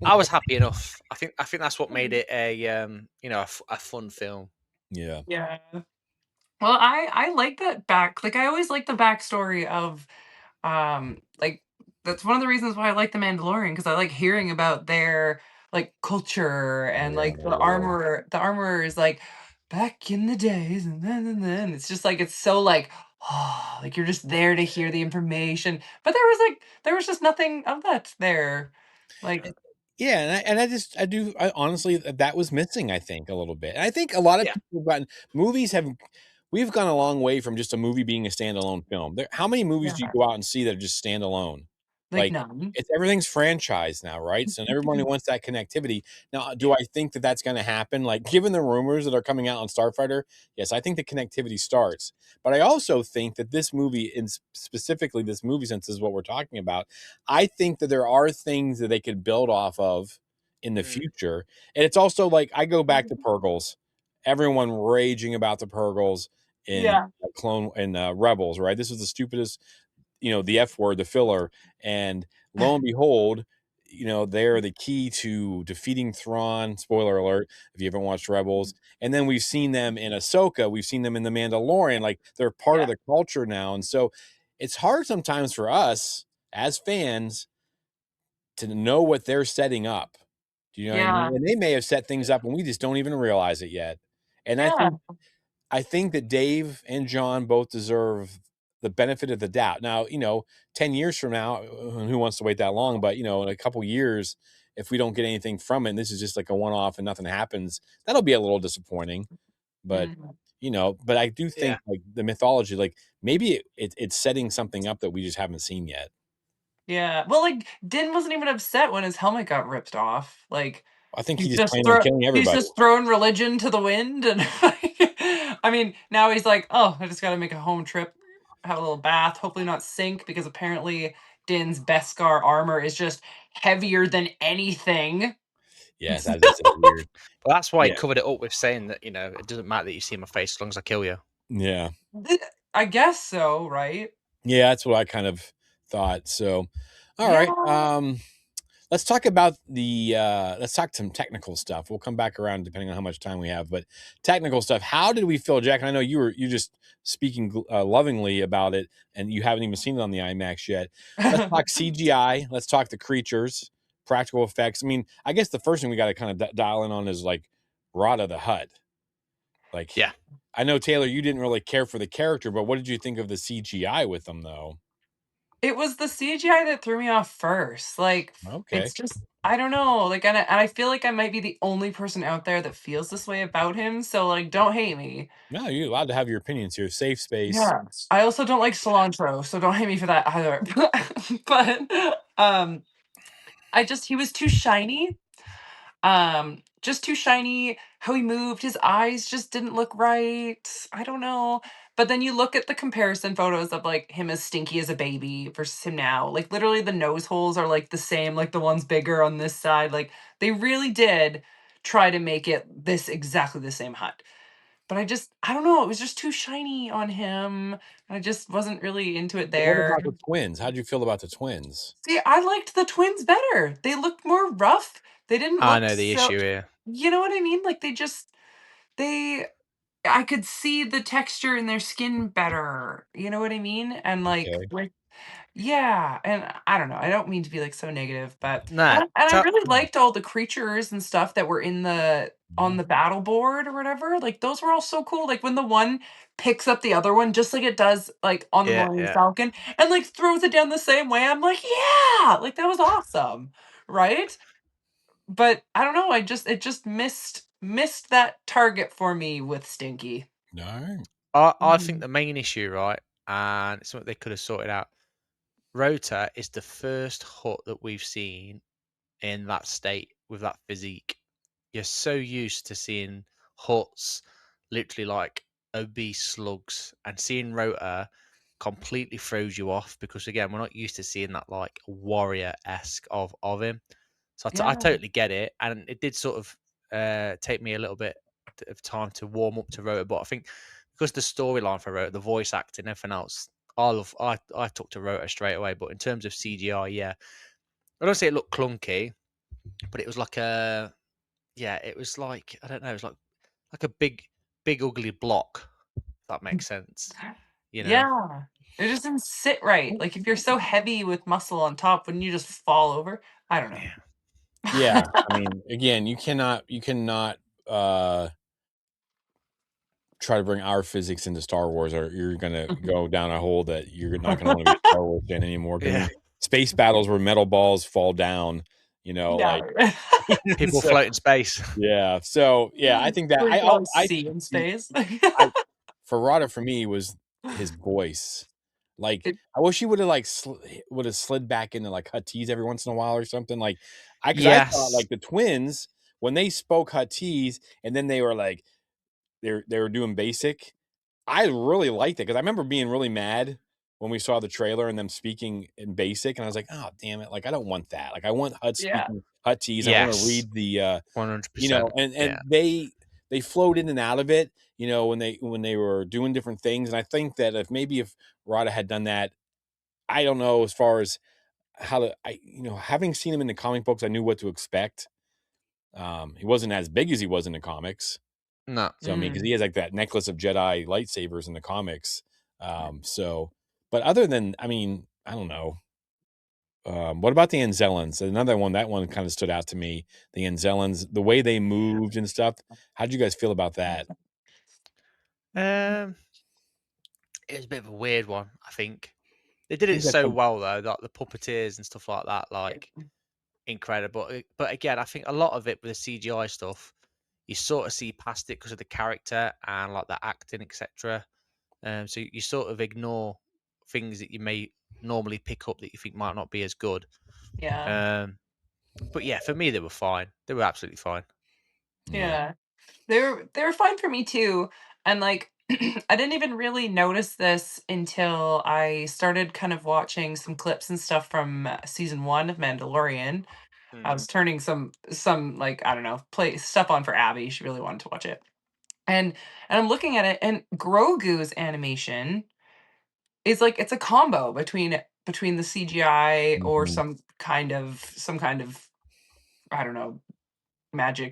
I was happy enough. I think that's what made it a fun film. Yeah. Yeah. Well, I like that I always like the backstory of like that's one of the reasons why I like the Mandalorian, because I like hearing about their like culture and like the armorer is like back in the days and then it's just like it's so like like you're just there to hear the information, but there was just nothing of that there, like yeah, and I honestly that was missing, I think, a little bit. And I think a lot of people have gotten we've gone a long way from just a movie being a standalone film. How many movies do you go out and see that are just standalone? Like none. Everything's franchised now, right? So everybody wants that connectivity. Now, do I think that that's going to happen? Like, given the rumors that are coming out on Starfighter, yes, I think the connectivity starts. But I also think that this movie, and specifically this movie, since this is what we're talking about, I think that there are things that they could build off of in the future. And it's also like, I go back to Purgles. Everyone raging about the Purgles in Clone and Rebels, right? This was the stupidest, the F word, the filler. And lo and behold, they're the key to defeating Thrawn. Spoiler alert, if you haven't watched Rebels. And then we've seen them in Ahsoka. We've seen them in The Mandalorian. Like, they're part of the culture now. And so it's hard sometimes for us as fans to know what they're setting up. Do you know what I mean? And they may have set things up and we just don't even realize it yet. And I think that Dave and John both deserve the benefit of the doubt. Now, 10 years from now, who wants to wait that long? But, in a couple years, if we don't get anything from it, and this is just like a one-off and nothing happens, that'll be a little disappointing. But, but I do think like the mythology, like maybe it's setting something up that we just haven't seen yet. Yeah. Well, like Din wasn't even upset when his helmet got ripped off. Like I think he he's just just planned on killing he's everybody. just throwing religion to the wind, and I mean, now he's like, oh, I just got to make a home trip, have a little bath, hopefully not sink, because apparently Din's Beskar armor is just heavier than anything. Yeah, that is so weird. But that's why he Yeah. covered it up with saying that, it doesn't matter that you see my face as long as I kill you. Yeah. I guess so, right? Yeah, that's what I kind of thought. So, all right. Yeah. Let's talk about let's talk some technical stuff. We'll come back around depending on how much time we have, but technical stuff. How did we feel, Jack? And I know you just speaking lovingly about it, and you haven't even seen it on the IMAX yet. Let's talk CGI. Let's talk the creatures, practical effects. I mean, I guess the first thing we got to kind of dial in on is like Rada the Hutt. Like, yeah, I know Taylor, you didn't really care for the character, but what did you think of the CGI with them, though? It was the CGI that threw me off first. Like, Okay. it's just, I don't know. Like, and I feel like I might be the only person out there that feels this way about him. So, like, don't hate me. No, you're allowed to have your opinions here. Safe space. Yeah. I also don't like cilantro, so don't hate me for that either. But he was too shiny. Just too shiny. How he moved, his eyes just didn't look right. I don't know. But then you look at the comparison photos of like him as stinky as a baby versus him now. Like literally the nose holes are like the same, like the one's bigger on this side. Like they really did try to make it this exactly the same Hut. But I don't know, it was just too shiny on him. I just wasn't really into it What there. about the twins? How did you feel about the twins? See, I liked the twins better. They looked more rough. They didn't I look know the so, issue here. you know what I mean? Like they I could see the texture in their skin better. You know what I mean? And Okay. yeah, and I don't know. I don't mean to be like so negative, but Nah, and I really liked all the creatures and stuff that were in on the battle board or whatever. Like those were all so cool. Like when the one picks up the other one just like it does like on the Millennium Falcon and like throws it down the same way. I'm like, yeah, like that was awesome. Right? But I don't know, it just missed that target for me with Stinky. All right. I think the main issue, right, and it's something they could have sorted out. Rota is the first Hut that we've seen in that state with that physique. You're so used to seeing Huts literally like obese slugs, and seeing Rota completely throws you off because again, we're not used to seeing that like warrior-esque of him. So I totally get it, and it did sort of take me a little bit of time to warm up to Rota, but I think because the storyline for Rota, the voice acting, everything else, I took to Rota straight away. But in terms of CGI, yeah, I don't say it looked clunky, but it was like it was like I don't know, it was like a big ugly block. If that makes sense, Yeah. It just didn't sit right. Like if you're so heavy with muscle on top, wouldn't you just fall over? I don't know. Yeah. I mean, again, you cannot try to bring our physics into Star Wars, or you're gonna go down a hole that you're not gonna want to be a Star Wars fan anymore. I mean, space battles where metal balls fall down, like people float in space. Yeah. So yeah, I think that I see in space. For Rada, for me, was his voice. Like I wish he would have slid back into like Huttese every once in a while or something. Like I thought like the twins when they spoke Huttese and then they were like they were doing basic. I really liked it because I remember being really mad when we saw the trailer and them speaking in basic, and I was like, oh damn it! Like I don't want that. Like I want Hut speaking Huttese. I want to read the 100%. And they flowed in and out of it, when they were doing different things. And I think that if Rada had done that, I don't know as far as how to having seen him in the comic books, I knew what to expect. He wasn't as big as he was in the comics. No. So I mean, because he has like that necklace of Jedi lightsabers in the comics. But other than, I mean, I don't know. What about the Anzellans? Another one, that one kind of stood out to me. The Anzellans, the way they moved and stuff. How did you guys feel about that? It was a bit of a weird one, I think. They did it so well though, like the puppeteers and stuff like that, like incredible. But again, I think a lot of it with the CGI stuff, you sort of see past it because of the character and like the acting, etc. So you sort of ignore things that you may normally pick up that you think might not be as good. Yeah. But yeah, for me they were fine. They were absolutely fine. Yeah. They were fine for me too. And like I didn't even really notice this until I started kind of watching some clips and stuff from season 1 of Mandalorian. I was turning some like, I don't know, play stuff on for Abby. She really wanted to watch it. And I'm looking at it, and Grogu's animation is like, it's a combo between the CGI or some kind of I don't know,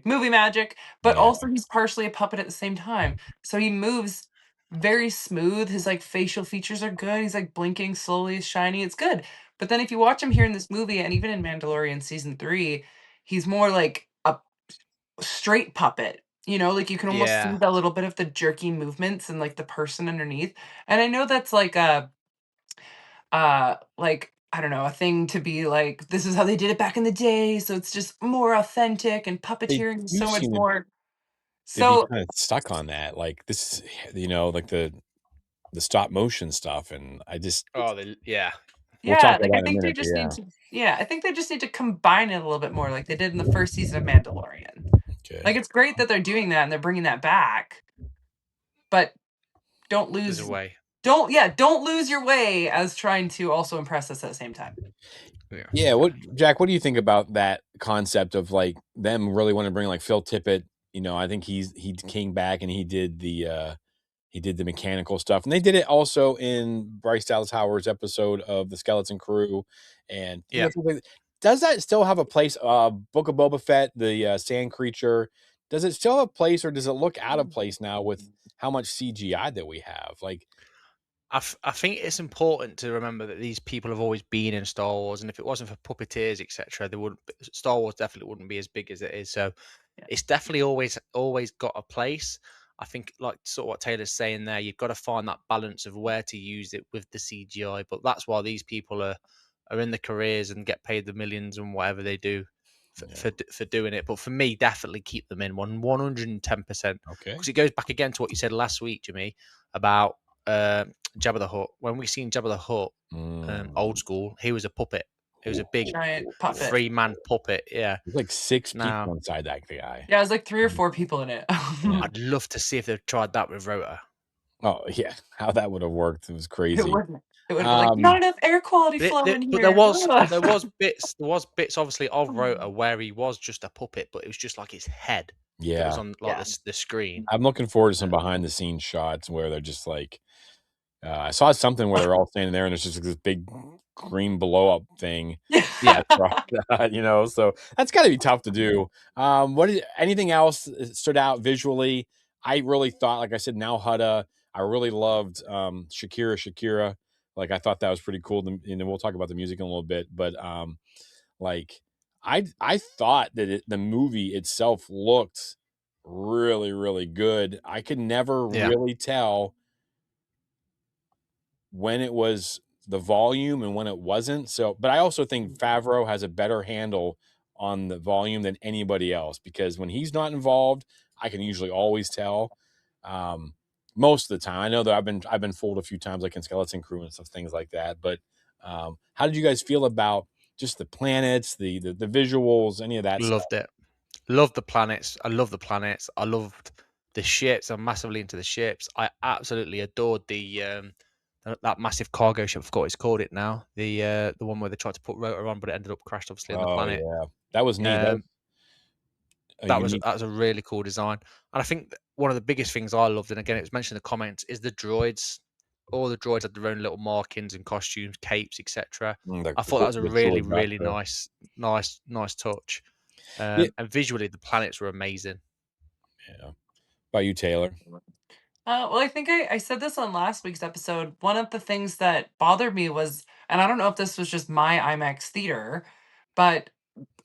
movie magic, but also he's partially a puppet at the same time. So he moves very smooth. His like facial features are good. He's like blinking slowly, is shiny. It's good. But then if you watch him here in this movie and even in Mandalorian season 3, he's more like a straight puppet. You know, like you can almost see Yeah. a little bit of the jerky movements and like the person underneath. And I know that's like like, I don't know, a thing to be like, this is how they did it back in the day, so it's just more authentic and They puppeteering is do so much seem more. to be So kind of stuck on that. Like this, like the stop motion stuff, and I just yeah. we'll talk yeah, about like I that in a think they minute. But just need to yeah, I think they just need to combine it a little bit more like they did in the first season of Mandalorian. Okay. Like it's great that they're doing that and they're bringing that back, but don't There's a lose way. don't lose your way as trying to also impress us at the same time. Yeah, Jack, what do you think about that concept of like them really want to bring like Phil Tippett? I think he came back and he did the mechanical stuff, and they did it also in Bryce Dallas Howard's episode of the Skeleton Crew. And things like that. Does that still have a place? Book of Boba Fett, the sand creature, does it still have a place, or does it look out of place now with how much CGI that we have? Like, I think it's important to remember that these people have always been in Star Wars, and if it wasn't for puppeteers, etc., Star Wars definitely wouldn't be as big as it is. So it's definitely always got a place. I think, like sort of what Taylor's saying there, you've got to find that balance of where to use it with the CGI. But that's why these people are in the careers and get paid the millions and whatever they do for doing it. But for me, definitely keep them in 110%. Okay. Because it goes back again to what you said last week, Jimmy, about Jabba the Hutt. When we seen Jabba the Hutt, old school, he was a puppet. It was a big giant puppet. 3-man puppet. Yeah, there's like 6 now, people inside that guy. Yeah, it was like 3 or 4 people in it. I'd love to see if they've tried that with Rota. Oh yeah, how that would have worked. It was crazy. It would have been like, not enough air quality flow in here. But there was bits obviously of Rota where he was just a puppet, but it was just like his head that was on like the screen. I'm looking forward to some behind the scenes shots where they're just like, I saw something where they're all standing there and there's just this big green blow up thing. Yeah. So that's got to be tough to do. Anything else that stood out visually? I really thought, like I said, now Hutta. I really loved Shakira. Like I thought that was pretty cool. And we'll talk about the music in a little bit, but like I thought that the movie itself looked really, really good. I could never really tell when it was the volume and when it wasn't. So, but I also think Favreau has a better handle on the volume than anybody else, because when he's not involved, I can usually always tell. Most of the time, I know that I've been fooled a few times, like in Skeleton Crew and stuff, things like that. But how did you guys feel about just the planets, the visuals, any of that? Loved it. Loved the planets. I love the planets. I loved the ships. I'm massively into the ships. I absolutely adored that massive cargo ship. I forgot what it's called it now. The one where they tried to put Rota on, but it ended up crashed obviously on the planet. Yeah, that was neat. That was a really cool design. And I think one of the biggest things I loved, and again it was mentioned in the comments, is the droids. All the droids had their own little markings and costumes, capes, etc. I thought that was a really, really nice touch. And visually, the planets were amazing. Yeah. About you, Taylor? Well, I think I said this on last week's episode. One of the things that bothered me was, and I don't know if this was just my IMAX theater, but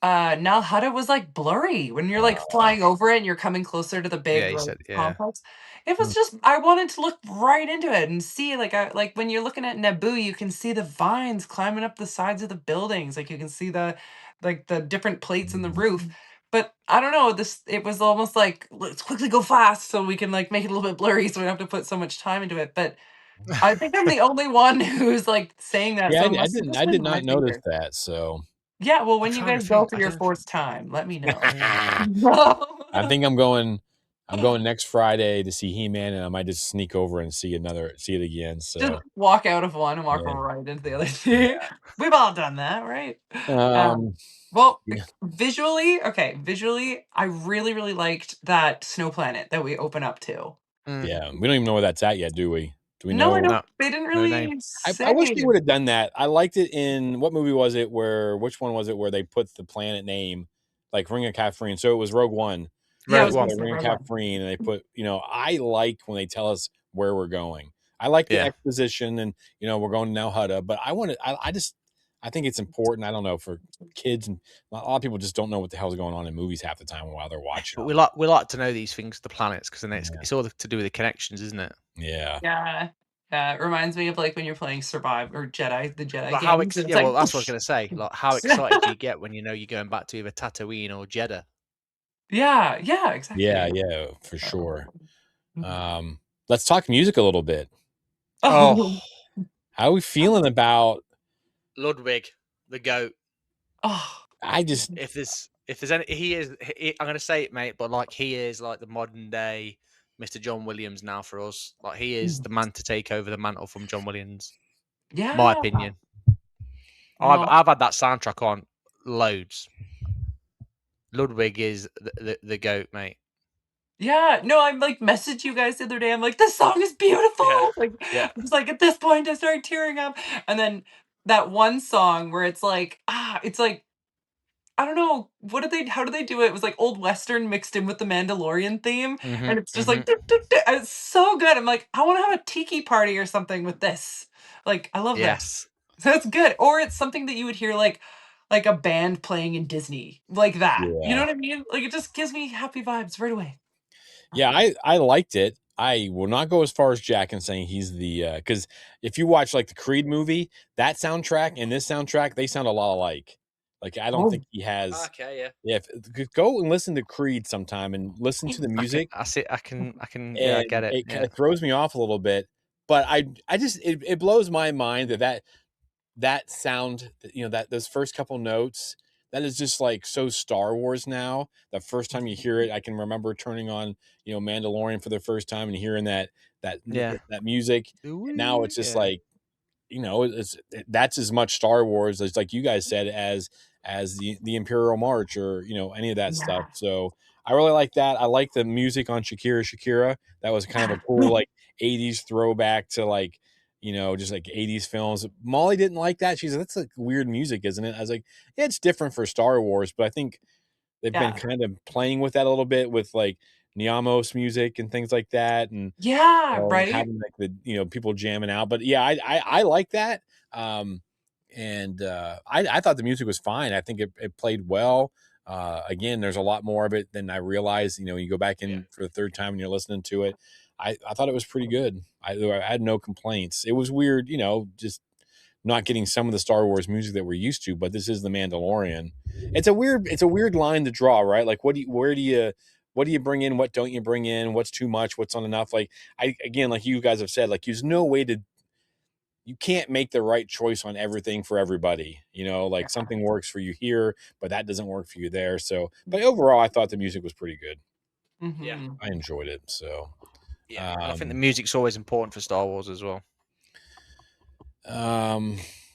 Nal Hutta was like blurry when you're like flying over it and you're coming closer to the big complex. It was just, I wanted to look right into it and see, like when you're looking at Naboo, you can see the vines climbing up the sides of the buildings. Like you can see the different plates in the roof. But I don't know, it was almost like, let's quickly go fast so we can like make it a little bit blurry so we don't have to put so much time into it. But I think I'm the only one who's like saying that. Yeah, So I it must have didn't. just I been did my not notice finger. that. So Yeah, well, I'm when you trying to guys go think. for I your don't. fourth time, let me know. I think I'm going. I'm going next Friday to see He-Man, and I might just sneak over and see it again. Just So walk out of one and walk yeah. right into the other two. We've all done that, right? Um, Well, yeah. visually, I really, really liked that snow planet that we open up to. Yeah, we don't even know where that's at yet, do we? Do we No, I know? don't. No, They didn't no really name. I wish they say. would have done that. I liked it in what movie was it? Which one was it where they put the planet name like Ring of Catherine? So it was Rogue One. Yeah, I It Rogue was was going One. to like say Ring of Rogue One. Catherine, and they put. I like when they tell us where we're going. I like the Yeah. exposition, and we're going to Now Hutta, but I think it's important. I don't know for kids, and a lot of people just don't know what the hell's going on in movies half the time while they're watching But them. we like to know these things, the planets, because then Yeah. it's all to do with the connections, isn't it? Yeah. Yeah. It reminds me of like when you're playing Survive or Jedi, the Jedi Like games. It's yeah, like, well, that's what I was going to say. Like, how excited do you get when you're going back to either Tatooine or Jeddah? yeah, exactly. Yeah, for sure. Let's talk music a little bit. Oh, How are we feeling about Ludwig, the goat. Oh, If there's any, I'm going to say it, mate, but like he is like the modern day Mr. John Williams now for us. Like he is the man to take over the mantle from John Williams. yeah. My opinion. No. I've had that soundtrack on loads. Ludwig is the goat, mate. Yeah, no, I'm like messaged you guys the other day. I'm like, this song is beautiful. Yeah, Like, yeah. I was like, at this point, I started tearing up. And then that one song where it's like, I don't know, how do they do it? It was like old Western mixed in with the Mandalorian theme. And it's just like, and it's so good. I'm like, I want to have a tiki party or something with this. Like, I love this. Yes. So that's good. Or it's something that you would hear like a band playing in Disney, like that. You know Yeah. what I mean? Like it just gives me happy vibes right away. Yeah, I liked it. I will not go as far as Jack in saying he's the because if you watch like the Creed movie, that soundtrack and this soundtrack, they sound a lot alike. Like I don't think he has. Okay, yeah. Yeah, go and listen to Creed sometime and listen to the music. I see. I can. Yeah, I And get it. it kind of throws me off a little bit. But I just it blows my mind that sound, that those first couple notes, that is just like so Star Wars now. The first time you hear it, I can remember turning on, Mandalorian for the first time and hearing that Yeah. that music. And now it's just like, that's as much Star Wars as like you guys said as the Imperial March or any of that stuff. So I really like that. I like the music on Shakira. That was kind of a cool like 80s throwback to like just like 80s films. Molly didn't like that. She's like, that's like weird music, isn't it? I was like, yeah, it's different for Star Wars, but I think they've been kind of playing with that a little bit with like Niamos music and things like that, and Right. having like the people jamming out. But yeah, I like that. And I thought the music was fine. I think it played well. Again, there's a lot more of it than I realized. You go back in for the third time and you're listening to it. I thought it was pretty good. I had no complaints. It was weird, just not getting some of the Star Wars music that we're used to, but this is the Mandalorian. It's a weird line to draw, right? Like what do you bring in? What don't you bring in? What's too much? What's not enough? Like again, like you guys have said, like there's no way you can't make the right choice on everything for everybody. Like something works for you here, but that doesn't work for you there. So, but overall, I thought the music was pretty good. Yeah, I enjoyed it. So, yeah, I think the music's always important for Star Wars as well.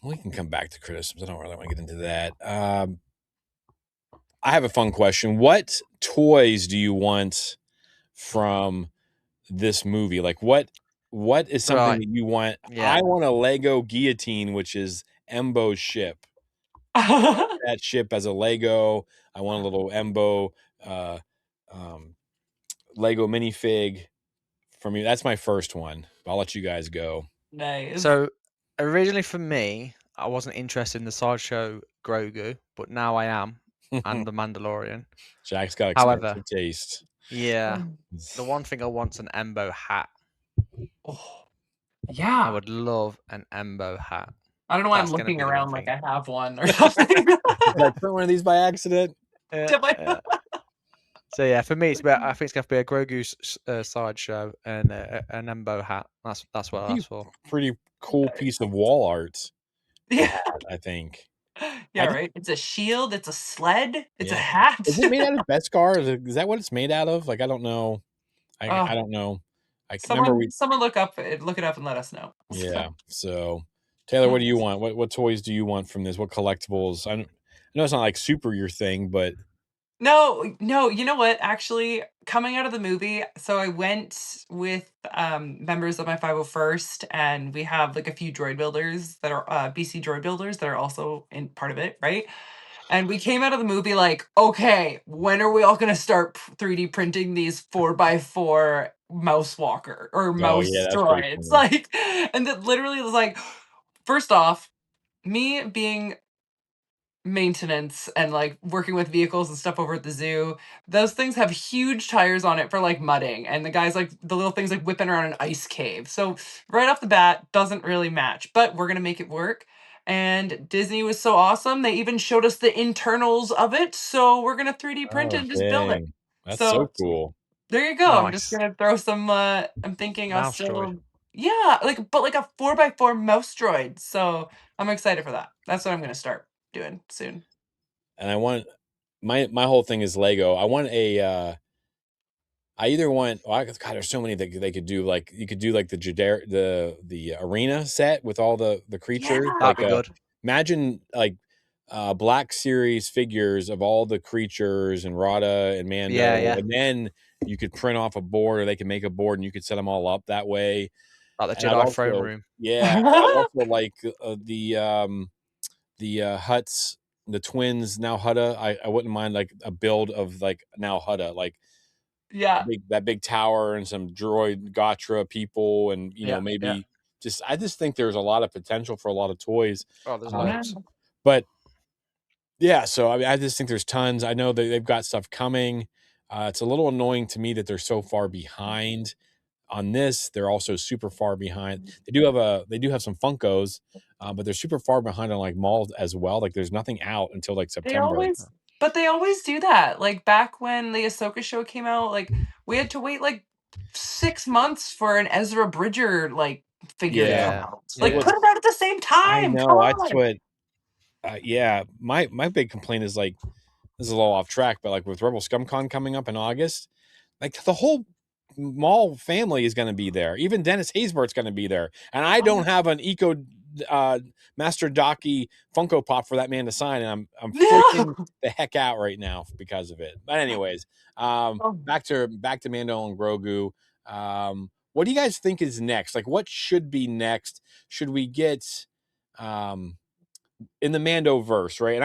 We can come back to criticisms. I don't really want to get into that. I have a fun question. What toys do you want from this movie? Like what is something that you want? Yeah. I want a Lego guillotine, which is Embo's ship. That ship as a Lego. I want a little Embo Lego minifig from you. That's my first one. I'll let you guys go. Nice. So originally for me, I wasn't interested in the sideshow Grogu, but now I am, and the Mandalorian. Jack's got However, taste. Yeah, the one thing I want's an Embo hat. Oh, yeah. I would love an Embo hat. I don't know why I'm looking around like I have one or something. Did I print one of these by accident? So yeah, for me, I think it's going to be a Grogu sideshow and an Embo hat. That's what I asked for. Pretty cool piece of wall art. Yeah. I think. Yeah, right. It's a shield. It's a sled. It's a Yeah. hat. Is it made out of Beskar? Is that what it's made out of? Like, I don't know. I don't know. I can remember Someone look it up and let us know. Yeah. So, Taylor, what do you want? What toys do you want from this? What collectibles? I know it's not like super your thing, but No, you know what? Actually, coming out of the movie, so I went with members of my 501st, and we have like a few droid builders that are BC droid builders that are also in part of it, right? And we came out of the movie like, okay, when are we all gonna start 3D printing these 4x4 mouse walker or oh yeah, mouse that's pretty droids? cool. Like, and that literally was like, first off, me being maintenance and like working with vehicles and stuff over at the zoo, those things have huge tires on it for like mudding, and the guys like the little things like whipping around an ice cave. So right off the bat doesn't really match, but we're gonna make it work. And Disney was so awesome, they even showed us the internals of it, so we're gonna 3D print it Oh and just build it. dang, that's so So cool. there you go. I'm just Nice. gonna throw some I'm thinking I'll Mouse droid. still, yeah, like a 4x4 mouse droid. So I'm excited for that. That's what I'm gonna start doing soon. And I want my whole thing is Lego. I want a I either want God, there's so many that they could do. Like you could do like the arena set with all the creatures. That'd Like be good. imagine like Black Series figures of all the creatures and Rada and Mando, Yeah. and then you could print off a board, or they can make a board and you could set them all up that way. Like the And I'd Jedi throne also, room. yeah, and I'd also like the Hutts, the twins now Hutta. I wouldn't mind like a build of like now Hutta, like Yeah. that big tower and some droid Gatra people, and Yeah. maybe I just think there's a lot of potential for a lot of toys. Oh, there's Um, loads. but yeah, so I mean, I just think there's tons. I know that they've got stuff coming. It's a little annoying to me that they're so far behind on this. They're also super far behind. They do have some Funkos, but they're super far behind on like malls as well. Like there's nothing out until like They September. always but they always do that. Like back when the Ahsoka show came out, like we had to wait like 6 months for an Ezra Bridger like figure to come Yeah, out. it Like was. put it out at the same I time. Come know. That's on. what. Yeah, my big complaint is like this is a little off track, but like with Rebel ScumCon coming up in August, like the whole mall family is going to be there. Even Dennis Haysbert's going to be there, and I don't have an Eco Master Docky Funko Pop for that man to sign, and I'm freaking the heck out right now because of it. But anyways, back to Mando and Grogu. What do you guys think is next? Like, what should be next? Should we get in the Mando verse, right? And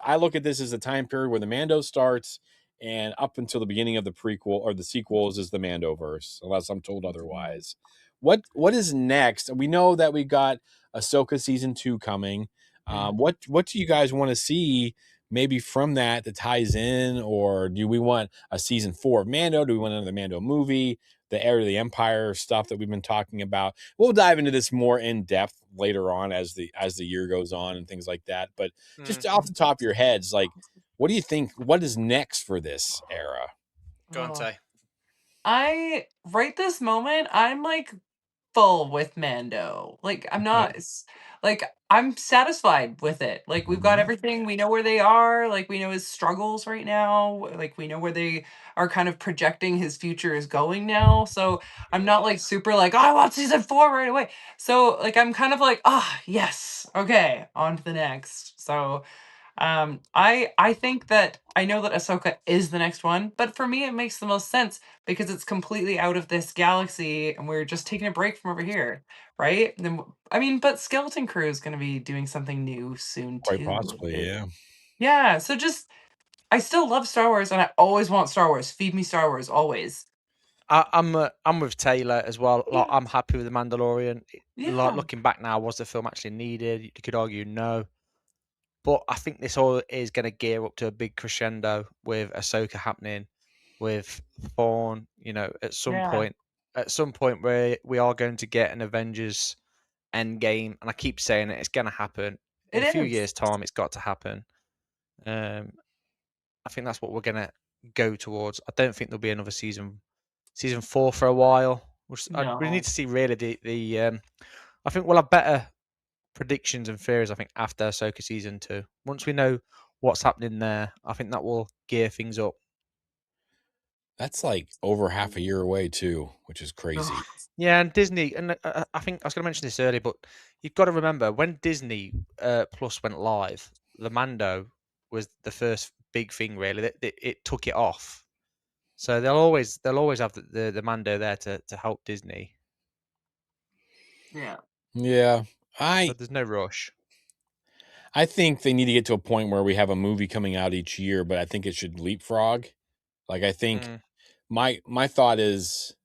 I look at this as a time period where the Mando starts and up until the beginning of the prequel or the sequels is the Mando verse, unless I'm told otherwise. What is next? We know that we got Ahsoka season 2 coming. What do you guys want to see maybe from that ties in, or do we want a season 4 of Mando? Do we want another Mando movie? The Heir to the Empire stuff that we've been talking about. We'll dive into this more in depth later on as the year goes on and things like that. But just off the top of your heads, like, what do you think? What is next for this era? Go on, Tay. I right this moment, I'm like full with Mando. Like I'm not like I'm satisfied with it. Like we've got everything. We know where they are. Like we know his struggles right now. Like we know where they are kind of projecting his future is going now. So I'm not like super like, oh, I want season 4 right away. So like I'm kind of like, yes. Okay, on to the next. So I think that I know that Ahsoka is the next one, but for me it makes the most sense because it's completely out of this galaxy and we're just taking a break from over here, right? I mean, but Skeleton Crew is going to be doing something new soon Quite too. possibly, yeah. Yeah, so just I still love Star Wars and I always want Star Wars. Feed me Star Wars always. I'm with Taylor as well. Like I'm happy with the Mandalorian. Yeah. Like looking back now, was the film actually needed? You could argue no. But I think this all is going to gear up to a big crescendo with Ahsoka happening, with Thrawn. At some point, where we are going to get an Avengers Endgame, and I keep saying it, it's going to happen in a few years' time. It's got to happen. I think that's what we're gonna go towards. I don't think there'll be another season 4 for a while. We need to see really the. I think we'll have better predictions and theories. I think after Ahsoka season 2, once we know what's happening there, I think that will gear things up. That's like over half a year away too, which is crazy. Yeah, and Disney, and I think I was going to mention this earlier, but you've got to remember when Disney Plus went live, the Mando was the first big thing. Really, it took it off. So they'll always have the Mando there to help Disney. Yeah. Yeah, So there's no rush. I think they need to get to a point where we have a movie coming out each year, but I think it should leapfrog. Like I think my thought is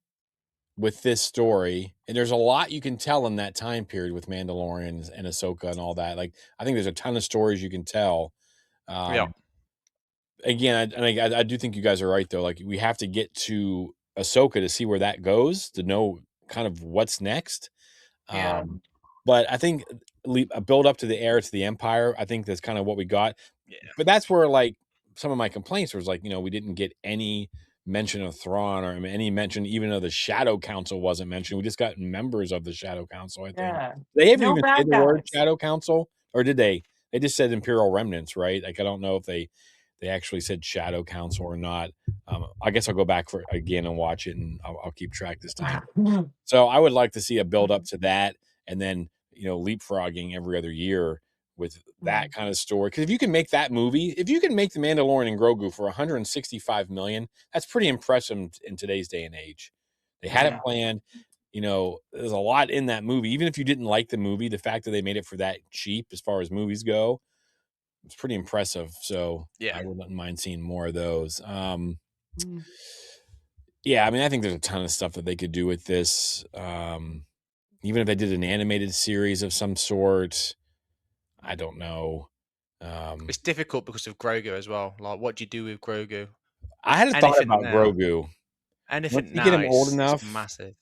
with this story, and there's a lot you can tell in that time period with Mandalorian and Ahsoka and all that. Like I think there's a ton of stories you can tell. Yeah. Again, I do think you guys are right though. Like we have to get to Ahsoka to see where that goes to know kind of what's next. Yeah. But I think a build up to the heir to the Empire. I think that's kind of what we got. Yeah. But that's where like some of my complaints was like, we didn't get any mention of Thrawn or any mention, even though the Shadow Council wasn't mentioned. We just got members of the Shadow Council. I think they haven't even said the word Shadow Council, or did they? They just said Imperial Remnants, right? Like I don't know if they actually said Shadow Council or not. I guess I'll go back again and watch it, and I'll keep track this time. So I would like to see a build up to that, and then leapfrogging every other year with that kind of story. Because if you can make that movie, if you can make The Mandalorian and Grogu for $165 million, that's pretty impressive in today's day and age. They had it planned. There's a lot in that movie. Even if you didn't like the movie, the fact that they made it for that cheap as far as movies go, it's pretty impressive. So I wouldn't mind seeing more of those. Yeah, I mean, I think there's a ton of stuff that they could do with this. Even if they did an animated series of some sort, I don't know. It's difficult because of Grogu as well. Like, what do you do with Grogu? I had a thought about Grogu. Anything Once you get him old enough, massive.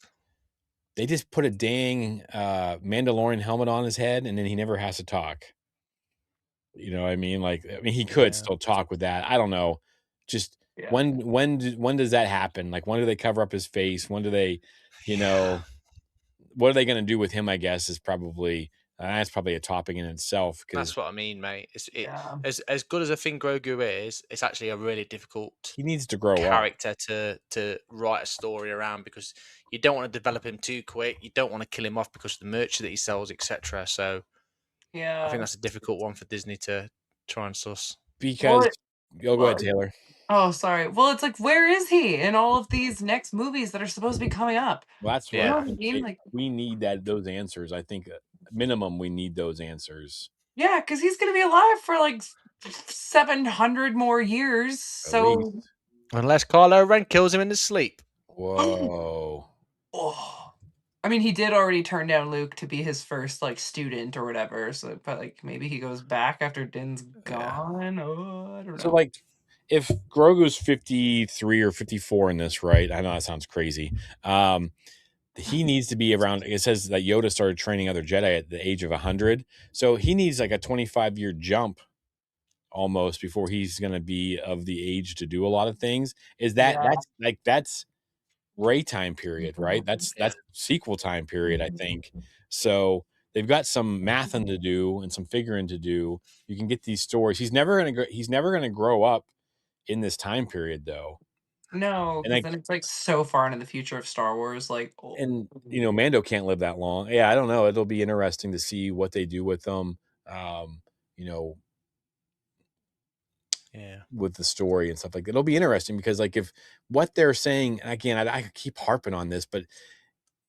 They just put a dang Mandalorian helmet on his head, and then he never has to talk. You know what I mean? Like, he could still talk with that. I don't know. Just when does that happen? Like, when do they cover up his face? When do they, what are they going to do with him? I guess is probably that's probably a topic in itself. That's what I mean, mate. As good as I think Grogu is, it's actually a really difficult. He needs to grow character to write a story around, because you don't want to develop him too quick. You don't want to kill him off because of the merch that he sells, etc. So I think that's a difficult one for Disney to try and suss. Because go ahead, Taylor. Oh, sorry. Well, it's like, where is he in all of these next movies that are supposed to be coming up? Well, that's what I mean. Like, we need those answers. I think minimum we need those answers. Yeah, because he's going to be alive for like 700 more years. So unless Kylo Ren kills him in his sleep. Whoa. I mean, he did already turn down Luke to be his first like student or whatever. So, but like maybe he goes back after Din's gone. Oh, I don't know. So like, if Grogu's 53 or 54 in this, right? I know that sounds crazy. He needs to be around. It says that Yoda started training other Jedi at the age of 100. So he needs like a 25-year jump almost before he's going to be of the age to do a lot of things. That's Rey time period, right? That's sequel time period, I think. So they've got some mathing to do and some figuring to do. You can get these stories. He's never going to grow up in this time period, though. No, because then it's like so far into the future of Star Wars. Like, and Mando can't live that long. Yeah, I don't know. It'll be interesting to see what they do with them. With the story and stuff like that. It'll be interesting because, like, if what they're saying, again, I keep harping on this, but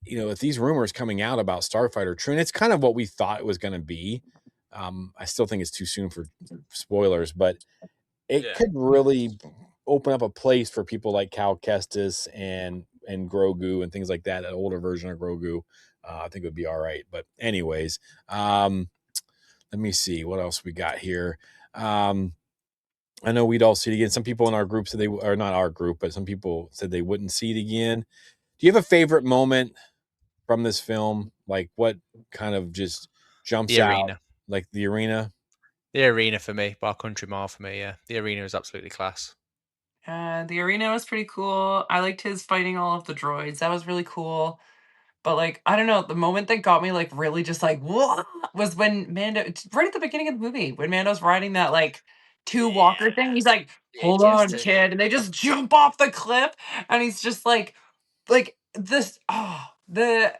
if these rumors coming out about Starfighter true, and it's kind of what we thought it was going to be. I still think it's too soon for spoilers, but it could really open up a place for people like Cal Kestis and Grogu and things like that. An older version of Grogu, I think would be all right. But anyways, let me see what else we got here. I know we'd all see it again. Some people in our group said or not our group, but some people said they wouldn't see it again. Do you have a favorite moment from this film? Like, what kind of just jumps out? Arena. Like the arena? The arena for me, by a country mile for me, yeah. The arena is absolutely class. The arena was pretty cool. I liked his fighting all of the droids. That was really cool. But like, I don't know, the moment that got me like really just like whoa was when Mando, it's right at the beginning of the movie, when Mando's riding that like two walker thing. He's like, hold on, kid, and they just jump off the cliff, and he's just like this. Oh, the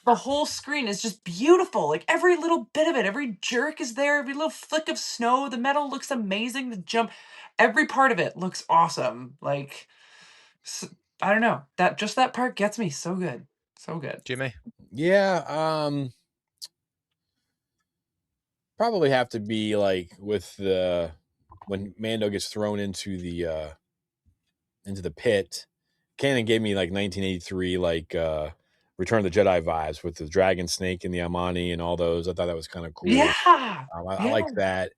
whole screen is just beautiful. Like every little bit of it, every jerk is there, every little flick of snow. The metal looks amazing. The jump, every part of it looks awesome. Like, I don't know, that part gets me so good. So good. Jimmy? Yeah, probably have to be like with the when Mando gets thrown into the pit. Canon gave me like 1983 like Return of the Jedi vibes with the dragon snake and the Amani and all those. I thought that was kind of cool. Yeah. I like that.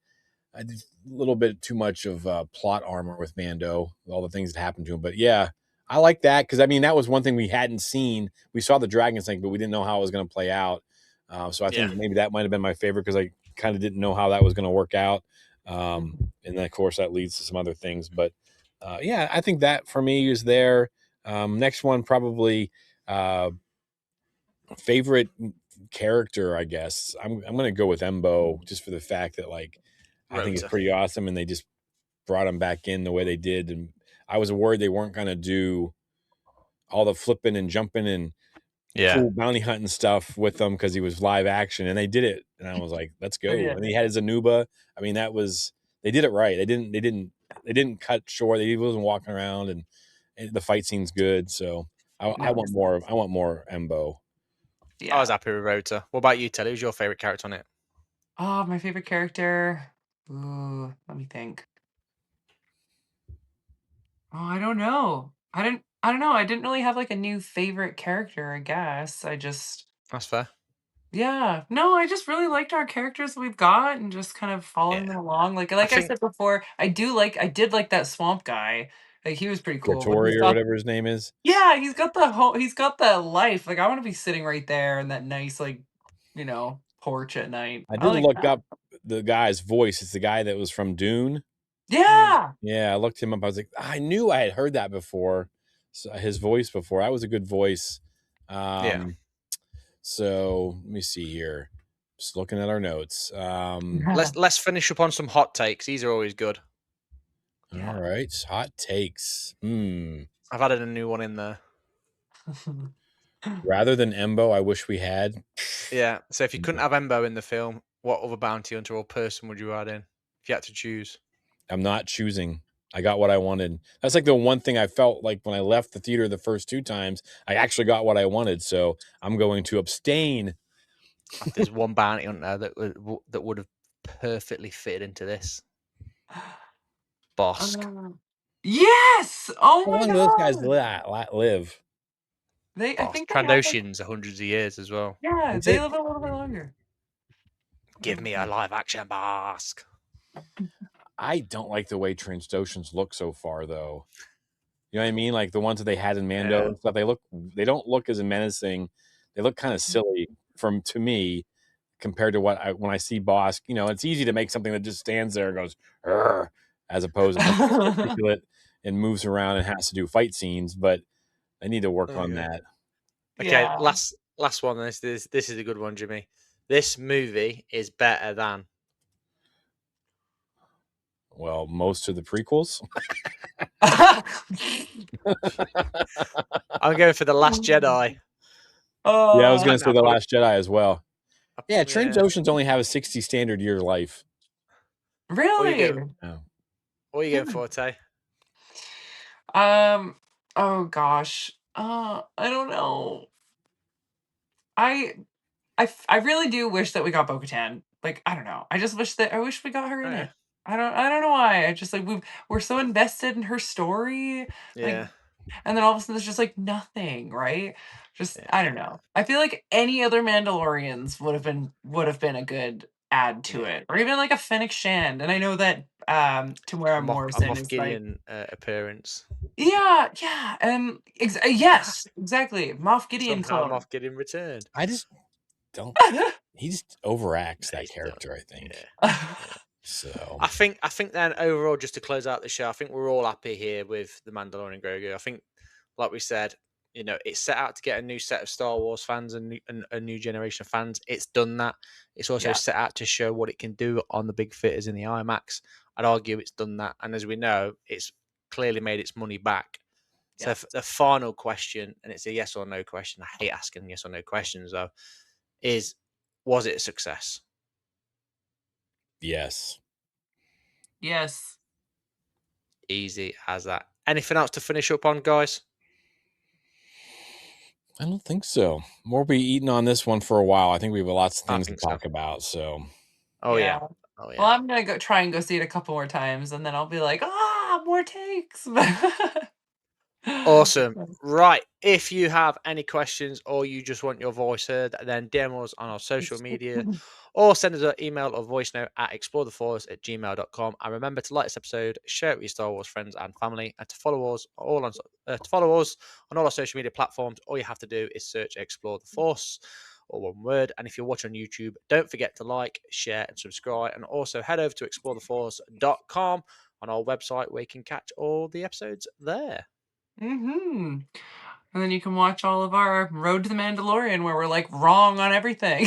I did a little bit too much of plot armor with Mando, all the things that happened to him. But yeah, I like that because I mean that was one thing we hadn't seen. We saw the dragon snake, but we didn't know how it was going to play out. So I think maybe that might have been my favorite because I kind of didn't know how that was going to work out. And then of course that leads to some other things. But yeah, I think that for me is there. Next one probably favorite character. I guess I'm going to go with Embo just for the fact that like. I think it's pretty awesome, and they just brought him back in the way they did. And I was worried they weren't going to do all the flipping and jumping and cool bounty hunting stuff with them because he was live action, and they did it. And I was like, "Let's go!" And he had his Anuba. I mean, they did it right. They didn't cut short. He wasn't walking around, and the fight scene's good. So I want more. I want more Embo. Yeah. I was happy with Rota. What about you, Telly? Who's your favorite character on it? Oh, my favorite character. Ooh, let me think. Oh, I don't know. I don't know. I didn't really have like a new favorite character, I guess. That's fair. Yeah. No, I just really liked our characters that we've got and just kind of following them along. Like I said before, I did like that swamp guy. Like he was pretty cool. Tori or whatever his name is. Yeah, he's got the life. Like I want to be sitting right there in that nice like, porch at night. I did look up the guy's voice. It's the guy that was from Dune. Yeah. Yeah, I looked him up. I was like, I knew I had heard that before. So his voice before. That was a good voice. So let me see here. Just looking at our notes. Let's finish up on some hot takes. These are always good. All right. Hot takes. I've added a new one in there. Rather than Embo, I wish we had. Yeah. So if you couldn't have Embo in the film, what other bounty hunter or person would you add in if you had to choose? I'm not choosing. I got what I wanted. That's like the one thing I felt like when I left the theater the first 2 times, I actually got what I wanted. So I'm going to abstain. There's one bounty hunter that would have perfectly fitted into this. Bosk. Yes! Oh my God! How long do those guys live? I think Trandoshans are hundreds of years as well. Yeah, they live a little bit longer. Give me a live action Bosk. I don't like the way Trandoshans look so far, though. You know what I mean? Like the ones that they had in Mando and stuff. They don't look as menacing. They look kind of silly to me compared to when I see Bosk. It's easy to make something that just stands there and goes, "Arr," as opposed to articulate and moves around and has to do fight scenes. But I need to work on that. Okay, last one. This is a good one, Jimmy. This movie is better than. Well, most of the prequels. I'm going for The Last Jedi. Oh, yeah, I was going to say The Last Jedi as well. Yeah, Trandoshans only have a 60 standard year life. Really? What are you going for, Tay? Oh gosh. I don't know. I really do wish that we got Bo-Katan. Like, I don't know. I wish we got her in it. I don't know why. I just like we're so invested in her story. Yeah. And then all of a sudden there's just like nothing, right? I don't know. I feel like any other Mandalorians would have been a good add to it. Or even like a Fennec Shand. And I know that Tamara Morrison Moff is Gideon appearance. Yeah. Yes, exactly. Moff Gideon Somehow clone. Moff Gideon returned. I just don't. He just overacts that character, I think. So I think then overall, just to close out the show, I think we're all happy here with the Mandalorian Grogu. I think, like we said, it's set out to get a new set of Star Wars fans and a new generation of fans. It's done that. It's also set out to show what it can do on the big theaters in the IMAX. I'd argue it's done that, and as we know, it's clearly made its money back. So the final question, and it's a yes or no question. I hate asking yes or no questions though. Was it a success? Yes. Yes. Easy as that. Anything else to finish up on, guys? I don't think so. We'll be eating on this one for a while. I think we have lots of things to talk about. So. Oh yeah. Well, I'm gonna try and go see it a couple more times, and then I'll be like, more takes. Awesome. Right. If you have any questions or you just want your voice heard, then DM us on our social media or send us an email or voice note at exploretheforce@gmail.com. And remember to like this episode, share it with your Star Wars friends and family, and to follow us on all our social media platforms. All you have to do is search Explore the Force, or one word. And if you're watching on YouTube, don't forget to like, share, and subscribe. And also head over to exploretheforce.com on our website where you can catch all the episodes there. And then you can watch all of our Road to the Mandalorian where we're like wrong on everything.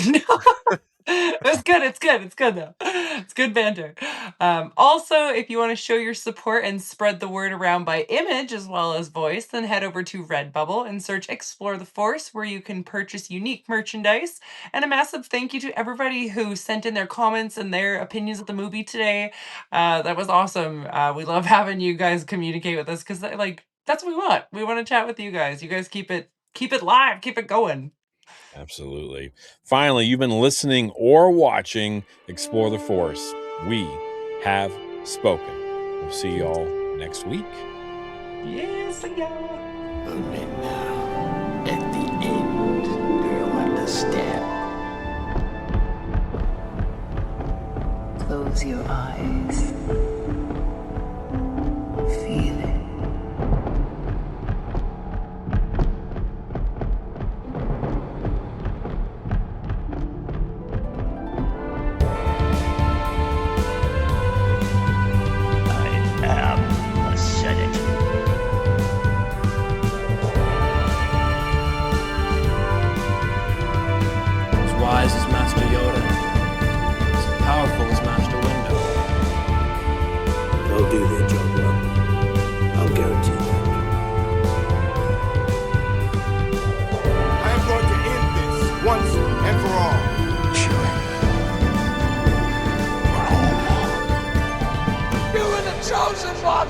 It's good. It's good though. It's good banter. Also, if you want to show your support and spread the word around by image as well as voice, then head over to Redbubble and search Explore the Force, where you can purchase unique merchandise. And a massive thank you to everybody who sent in their comments and their opinions of the movie today. That was awesome. We love having you guys communicate with us because that's what we want. We want to chat with you guys. You guys keep it live, keep it going. Absolutely. Finally, you've been listening or watching Explore the Force. We have spoken. We'll see y'all next week. Yes, yeah. Only now, at the end, do you understand? Close your eyes. Feel it. Wise as Master Yoda, as powerful as Master Windu. They'll do their job well. I'll guarantee that. I am going to end this once and for all. Sure. We're home. You were the chosen one!